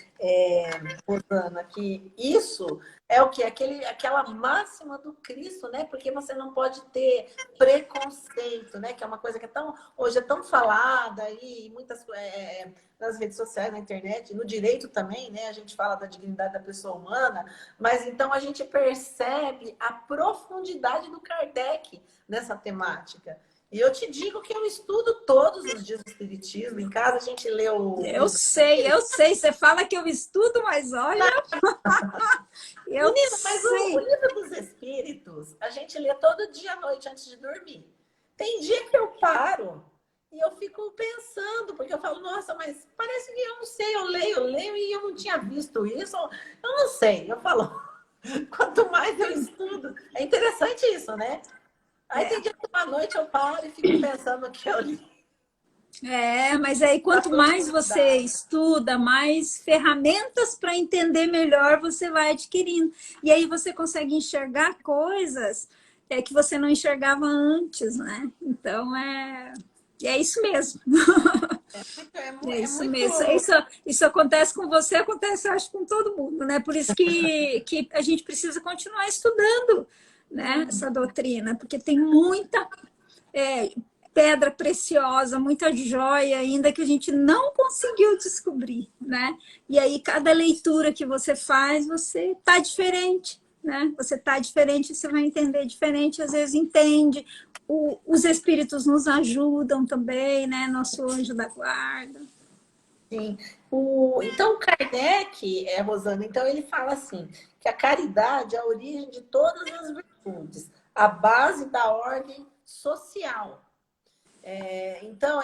Rosana, que isso é o que? Aquela máxima do Cristo, né? Porque você não pode ter preconceito, né? Que é uma coisa que hoje é tão falada aí, nas redes sociais, na internet, no direito também, né? A gente fala da dignidade da pessoa humana, mas então a gente percebe a profundidade do Kardec nessa temática. E eu te digo que eu estudo todos os dias o Espiritismo. Em casa a gente lê o... Eu sei. Você fala que eu estudo, mas olha... Menina, mas o Livro dos Espíritos, a gente lê todo dia à noite antes de dormir. Tem dia que eu paro e eu fico pensando, porque eu falo, nossa, mas parece que eu não sei, eu leio e eu não tinha visto isso. Eu não sei, eu falo, quanto mais eu estudo... É interessante isso, né? Aí tem dia que uma noite eu paro e fico pensando no que eu li. Mas aí quanto mais você estuda, mais ferramentas para entender melhor você vai adquirindo. E aí você consegue enxergar coisas que você não enxergava antes, né? Então, é isso mesmo. É isso mesmo. Isso acontece com você, acontece, eu acho, com todo mundo, né? Por isso que a gente precisa continuar estudando, né, essa doutrina, porque tem muita pedra preciosa, muita joia ainda que a gente não conseguiu descobrir, né? E aí, cada leitura que você faz, você tá diferente, né? Você tá diferente, você vai entender diferente, às vezes entende. Os espíritos nos ajudam também, né? Nosso anjo da guarda. Sim. Então, Kardec, Rosana, então ele fala assim, que a caridade é a origem de todas as virtudes, a base da ordem social. Então,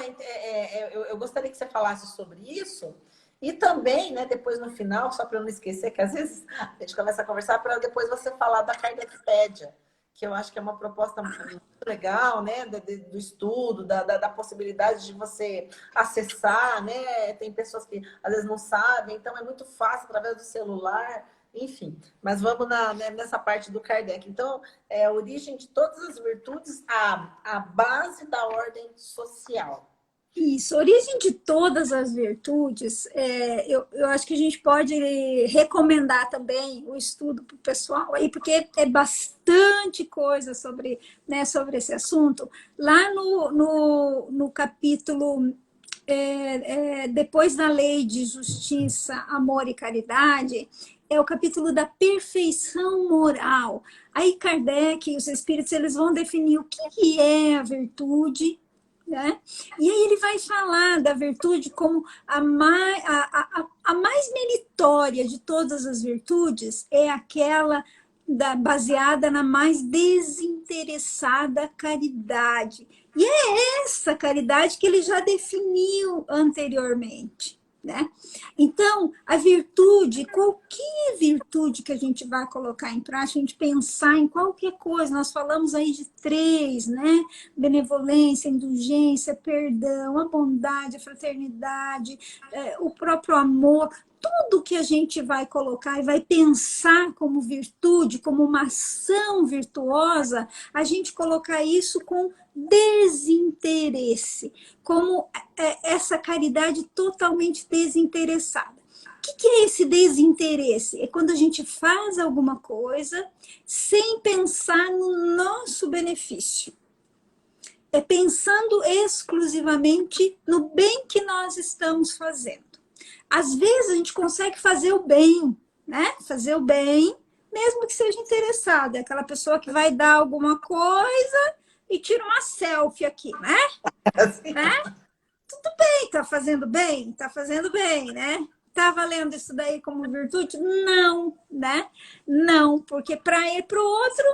eu gostaria que você falasse sobre isso e também, né, depois no final, só para eu não esquecer, que às vezes a gente começa a conversar, para depois você falar da Kardecpédia, que eu acho que é uma proposta muito legal, né, do estudo, da possibilidade de você acessar, né, tem pessoas que às vezes não sabem, então é muito fácil através do celular, enfim. Mas vamos nessa parte do Kardec. Então, a origem de todas as virtudes, a base da ordem social. Isso, a origem de todas as virtudes, eu acho que a gente pode recomendar também o estudo para o pessoal, aí, porque é bastante coisa sobre esse assunto. Lá no capítulo, depois da lei de justiça, amor e caridade, é o capítulo da perfeição moral. Aí Kardec e os espíritos eles vão definir o que é a virtude, né? E aí ele vai falar da virtude como a mais meritória de todas as virtudes é aquela baseada na mais desinteressada caridade. E é essa caridade que ele já definiu anteriormente, né? Então, a virtude, qualquer virtude que a gente vai colocar em prática, a gente pensar em qualquer coisa, nós falamos aí de 3, né? Benevolência, indulgência, perdão, a bondade, a fraternidade, o próprio amor, tudo que a gente vai colocar e vai pensar como virtude, como uma ação virtuosa, a gente colocar isso com desinteresse, como essa caridade totalmente desinteressada. O que é esse desinteresse? É quando a gente faz alguma coisa sem pensar no nosso benefício. É pensando exclusivamente no bem que nós estamos fazendo. Às vezes a gente consegue fazer o bem, né? Fazer o bem, mesmo que seja interessado. É aquela pessoa que vai dar alguma coisa e tira uma selfie aqui, né? Assim. Né? Tudo bem, tá fazendo bem, né? Tá valendo isso daí como virtude? Não, né? Não, porque para ir para o outro,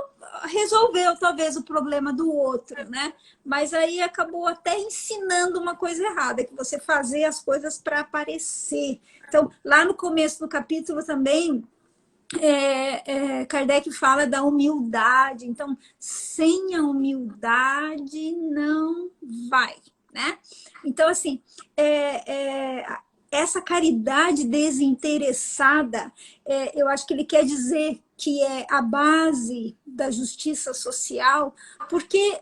resolveu talvez o problema do outro, né? Mas aí acabou até ensinando uma coisa errada, que você fazer as coisas para aparecer. Então, lá no começo do capítulo também, Kardec fala da humildade. Então, sem a humildade não vai, né? Então, assim, essa caridade desinteressada, eu acho que ele quer dizer que é a base da justiça social, porque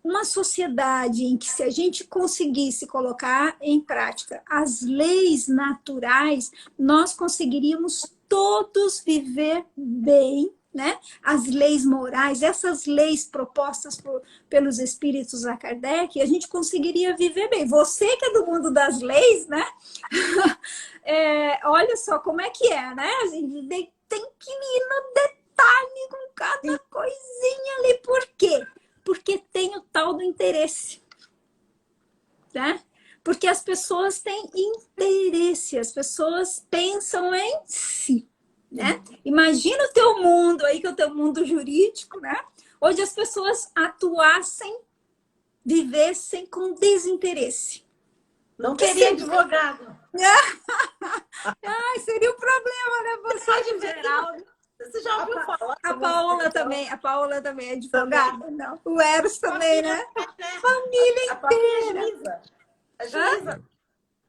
uma sociedade em que, se a gente conseguisse colocar em prática as leis naturais, nós conseguiríamos todos viver bem, né? As leis morais, essas leis propostas pelos espíritos a Kardec, a gente conseguiria viver bem. Você que é do mundo das leis, né? Olha só como é que é, né? A gente tem que ir no detalhe com cada coisinha ali. Por quê? Porque tem o tal do interesse, né? Porque as pessoas têm interesse, as pessoas pensam em si, né? Imagina o teu mundo aí, que é o teu mundo jurídico, né? Onde as pessoas atuassem, vivessem com desinteresse. Não teria advogado. Ai, seria um problema, né? Você, em geral. Você já ouviu falar? A Paola também é advogada, não? O Eros também, né? Família inteira. A juíza,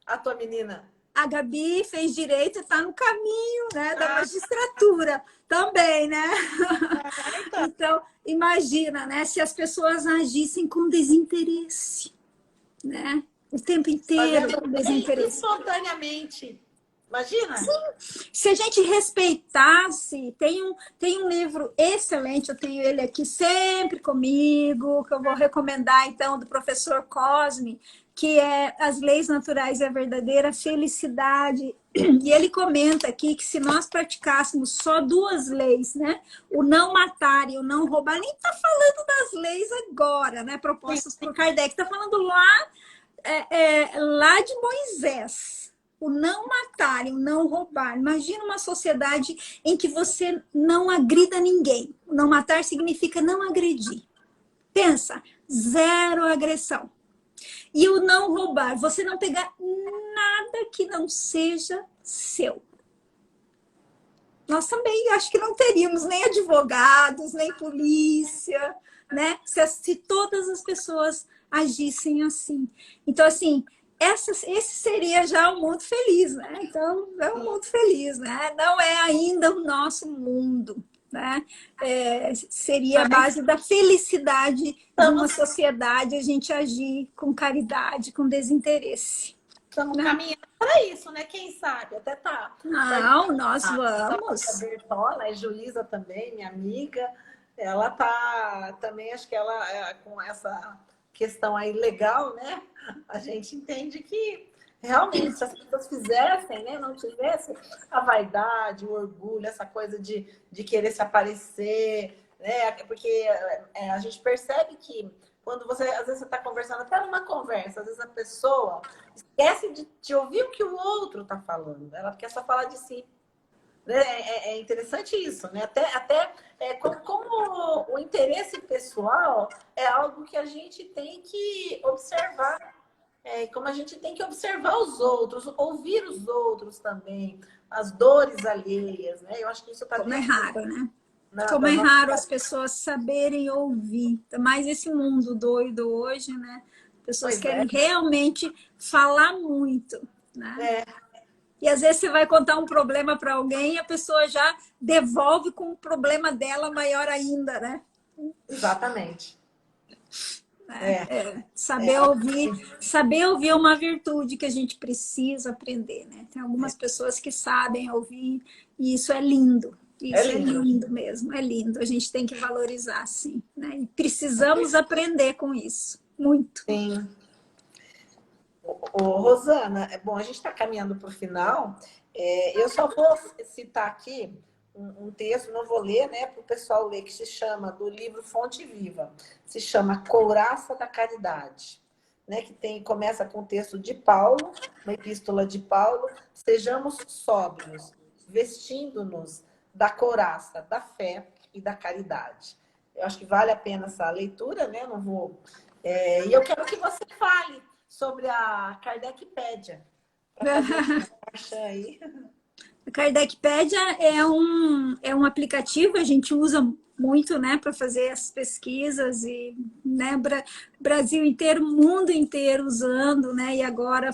a tua menina. A Gabi fez direito e está no caminho, né, da magistratura também, né? Então, imagina, né, se as pessoas agissem com desinteresse, né? O tempo inteiro com desinteresse. Espontaneamente. Imagina? Sim. Se a gente respeitasse, tem um livro excelente, eu tenho ele aqui sempre comigo, que eu vou recomendar, então, do professor Cosme, que é As Leis Naturais e a Verdadeira Felicidade. E ele comenta aqui que se nós praticássemos só 2 leis, né? O não matar e o não roubar, nem está falando das leis agora, né? Propostas por Kardec, está falando lá de Moisés. O não matar e o não roubar. Imagina uma sociedade em que você não agrida ninguém. O não matar significa não agredir. Pensa, 0 agressão. E o não roubar, você não pegar nada que não seja seu. Nós também acho que não teríamos nem advogados, nem polícia, né? Se todas as pessoas agissem assim. Então, assim, esse seria já um mundo feliz, né? Então, é um mundo feliz, né? Não é ainda o nosso mundo, né? Seria a base da felicidade de uma sociedade a gente agir com caridade, com desinteresse. Estamos caminhando para isso, né? Quem sabe? Até tá. Não, nós vamos. A Bertola é juíza também, minha amiga. Ela tá também, acho que ela com essa questão aí legal, né? A gente entende que realmente se as pessoas fizessem, né? Não tivessem a vaidade, o orgulho, essa coisa de querer se aparecer, né? Porque a gente percebe que quando às vezes você está conversando, até numa conversa, às vezes a pessoa esquece de ouvir o que o outro está falando. Ela quer só falar de si. É interessante isso, né? Até como o interesse pessoal é algo que a gente tem que observar, Como a gente tem que observar os outros, ouvir os outros também, as dores alheias, né? Eu acho que isso está Como é dentro raro, né? Como da é nossa... raro as pessoas saberem ouvir. Ainda mais esse mundo doido hoje, né? Pessoas Pois é, querem realmente falar muito, né? é, E às vezes você vai contar um problema para alguém e a pessoa já devolve com o problema dela maior ainda, né? exatamente. É, Saber ouvir é uma virtude que a gente precisa aprender, né? Tem é, algumas pessoas que sabem ouvir e isso é lindo. é Isso é lindo. lindo mesmo, é lindo. A gente tem que valorizar, sim, né? E precisamos aprender com isso, muito. Sim. Rosana, é bom, a gente está caminhando para o final. Eu só vou citar aqui um texto, não vou ler, né, para o pessoal ler, que se chama, do livro Fonte Viva, se chama Couraça da Caridade, né, começa com o texto de Paulo, uma epístola de Paulo: sejamos sóbrios, vestindo-nos da couraça da fé e da caridade. Eu acho que vale a pena essa leitura, né? Não vou. E eu quero que você fale sobre a Kardecpédia, para fazer um marcha aí. A Kardecpédia é um aplicativo, a gente usa muito, né, para fazer as pesquisas e, né, Brasil inteiro, mundo inteiro usando, né, e agora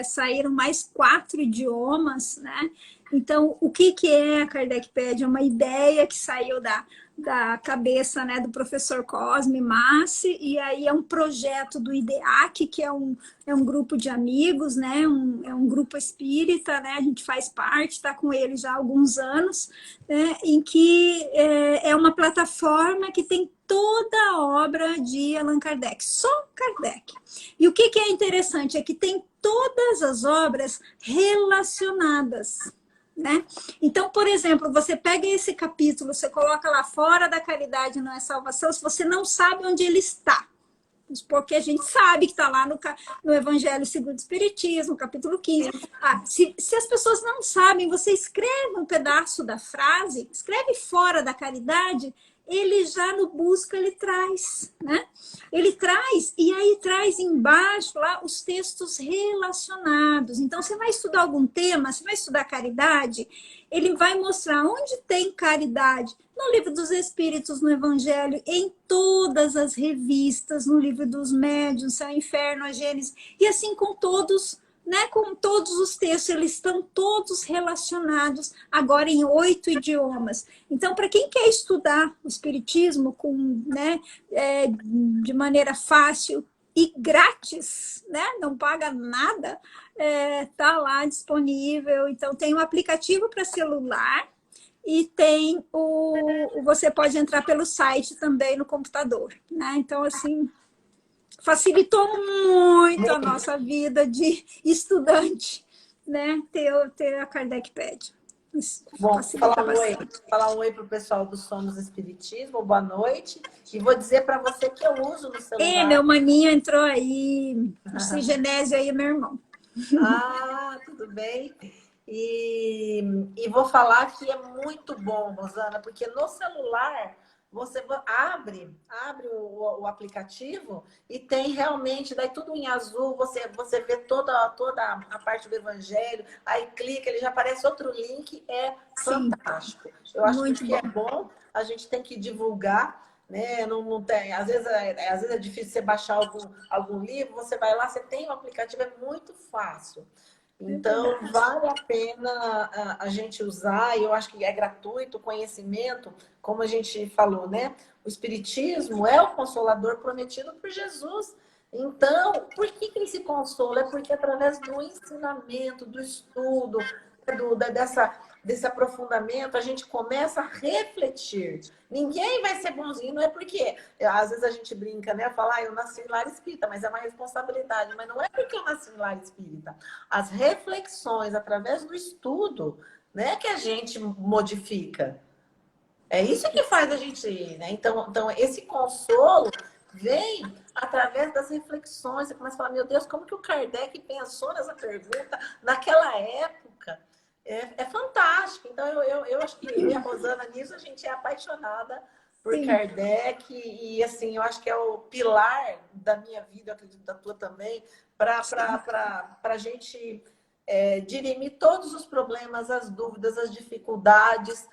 saíram mais 4 idiomas, né. Então, o que é a Kardecpédia? É uma ideia que saiu da cabeça, né, do professor Cosme Massi, e aí é um projeto do IDEAC, que é um grupo de amigos, né, é um grupo espírita, né, a gente faz parte, está com ele já há alguns anos, né, em que é uma plataforma que tem toda a obra de Allan Kardec, só Kardec. E o que é interessante é que tem todas as obras relacionadas, né? Então, por exemplo, você pega esse capítulo, você coloca lá: fora da caridade não é salvação, se você não sabe onde ele está, porque a gente sabe que está lá no Evangelho segundo o Espiritismo, capítulo 15. Se as pessoas não sabem, você escreve um pedaço da frase, escreve fora da caridade, ele já no busca, ele traz, né? Ele traz, e aí traz embaixo lá os textos relacionados. Então, você vai estudar algum tema, você vai estudar caridade, ele vai mostrar onde tem caridade. No Livro dos Espíritos, no Evangelho, em todas as revistas, no Livro dos Médiuns, Céu e Inferno, a Gênesis, e assim com todos, né, com todos os textos, eles estão todos relacionados, agora em 8 idiomas. Então, para quem quer estudar o Espiritismo né, de maneira fácil e grátis, né, não paga nada, tá lá disponível. Então, tem um aplicativo para celular, e tem você pode entrar pelo site também no computador, né? Então, assim, facilitou muito a nossa vida de estudante, né? Ter a Kardecpédia. Bom, Facilita bastante. falar um oi para o pessoal do Somos Espiritismo, boa noite. E vou dizer para você que eu uso no E celular. meu maninho entrou aí, o Cigenésio aí, meu irmão. Ah, tudo bem. E vou falar que é muito bom, Rosana, porque no celular você abre o aplicativo e tem realmente, daí tudo em azul, você vê toda a parte do evangelho, aí clica, ele já aparece outro link, é Sim, fantástico. Eu acho que o muito que bom. é bom, a gente tem que divulgar, né? Não tem, às vezes é difícil você baixar algum livro, você vai lá, você tem o aplicativo, é muito fácil. É Então, verdade. vale a pena a gente usar, e eu acho que é gratuito o conhecimento, como a gente falou, né? O Espiritismo é o consolador prometido por Jesus. Então, por que ele se consola? É porque através do ensinamento, do estudo, desse aprofundamento, a gente começa a refletir. Ninguém vai ser bonzinho, não é porque... Às vezes a gente brinca, né? Falar, eu nasci em lar espírita, mas é uma responsabilidade. Mas não é porque eu nasci em lar espírita. As reflexões, através do estudo, né? Que a gente modifica. É isso que faz a gente ir, né? Então, esse consolo vem através das reflexões. Você começa a falar: meu Deus, como que o Kardec pensou nessa pergunta naquela época? É fantástico. Então, eu acho que eu e a Rosana nisso, a gente é apaixonada por Sim. Kardec, e assim, eu acho que é o pilar da minha vida, eu acredito da tua também, para a gente dirimir todos os problemas, as dúvidas, as dificuldades.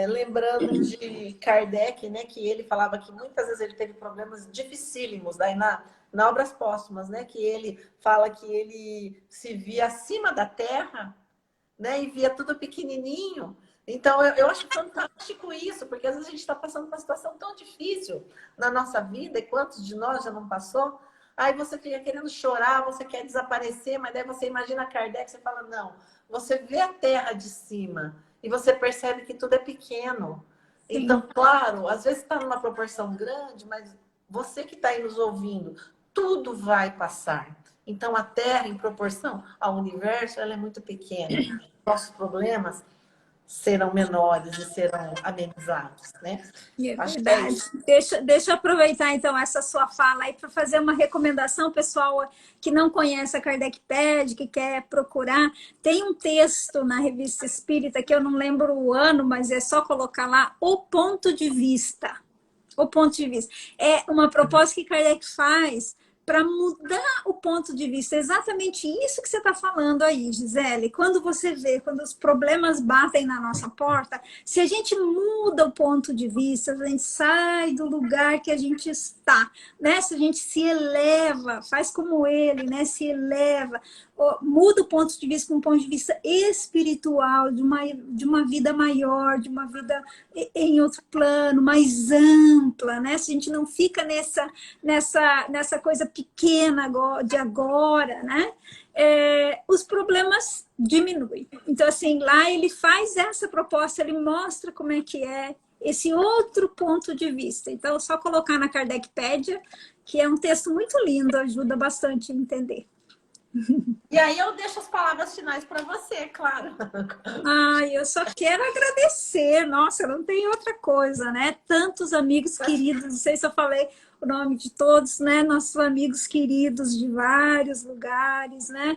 Lembrando de Kardec, né, que ele falava que muitas vezes ele teve problemas dificílimos, daí na Obras Póstumas, né, que ele fala que ele se via acima da terra, né, e via tudo pequenininho. Então, eu acho fantástico isso, porque às vezes a gente está passando por uma situação tão difícil na nossa vida, e quantos de nós já não passou? Aí você fica querendo chorar, você quer desaparecer, mas daí você imagina Kardec, você fala, não, você vê a terra de cima e você percebe que tudo é pequeno. Então, Sim. claro, às vezes está numa proporção grande, mas você que está aí nos ouvindo, tudo vai passar. Então, a Terra, em proporção ao universo, ela é muito pequena. Nossos problemas serão menores e serão amenizados, né? É Acho que é verdade. isso. Deixa eu aproveitar, então, essa sua fala aí para fazer uma recomendação, pessoal que não conhece a Kardecpédia, que quer procurar. Tem um texto na Revista Espírita, que eu não lembro o ano, mas é só colocar lá, O Ponto de Vista. O ponto de vista. É uma proposta que Kardec faz para mudar o ponto de vista. É exatamente isso que você está falando aí, Gisele. Quando você vê, quando os problemas batem na nossa porta, se a gente muda o ponto de vista, a gente sai do lugar que a gente está, né? Se a gente se eleva, faz como ele, né? Se eleva, muda o ponto de vista com um ponto de vista espiritual, de uma vida maior, de uma vida em outro plano, mais ampla, né? Se a gente não fica nessa coisa pequena de agora, né? Os problemas diminuem. Então, assim, lá ele faz essa proposta, ele mostra como é que é esse outro ponto de vista. Então, é só colocar na Kardecpédia, que é um texto muito lindo, ajuda bastante a entender. E aí eu deixo as palavras finais para você, claro. Ai, eu só quero agradecer. Nossa, não tem outra coisa, né? Tantos amigos queridos, não sei se eu falei o nome de todos, né? Nossos amigos queridos de vários lugares, né?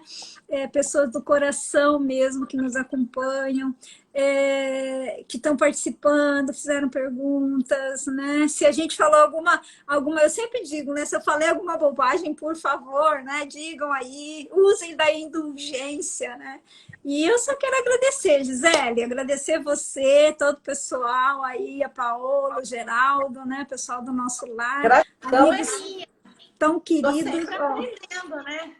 Pessoas do coração mesmo que nos acompanham, que estão participando, fizeram perguntas, né? Se a gente falou alguma, eu sempre digo, né? Se eu falei alguma bobagem, por favor, né? Digam aí, usem da indulgência, né? E eu só quero agradecer, Gisele, agradecer você, todo o pessoal aí, a Paola, o Geraldo, né? Pessoal do nosso lar, Gratidão é amigos minha. tão Estou queridos. sempre aprendendo, né?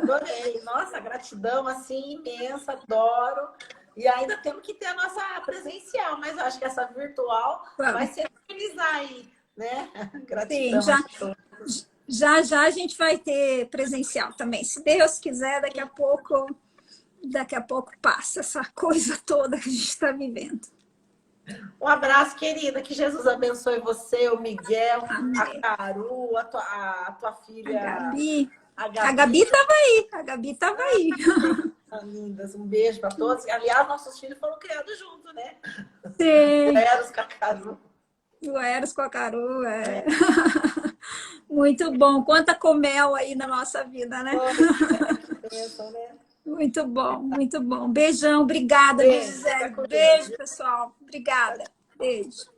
Adorei. Nossa, gratidão assim imensa, adoro. E ainda temos que ter a nossa presencial, mas eu acho que essa virtual vai Vamos. se eternizar aí, né? Sim, Gratidão a todos. já a gente vai ter presencial também. Se Deus quiser, daqui a pouco passa essa coisa toda que a gente está vivendo. Um abraço, querida. Que Jesus abençoe você, o Miguel, a Amém. Caru, a tua A filha, Gabi. a A Gabi Gabi. estava aí. A Gabi estava aí. Lindas, um beijo para todos. Aliás, nossos filhos foram criados juntos, né? O Sim. Eros com a Caru. O Eros com a Caru. Muito bom. Quanta comel aí na nossa vida, né? Que bênção, né? Muito bom, muito bom. Beijão, obrigada, Beijo, Gisele. fica com Deus. Beijo, pessoal. Obrigada. Beijo.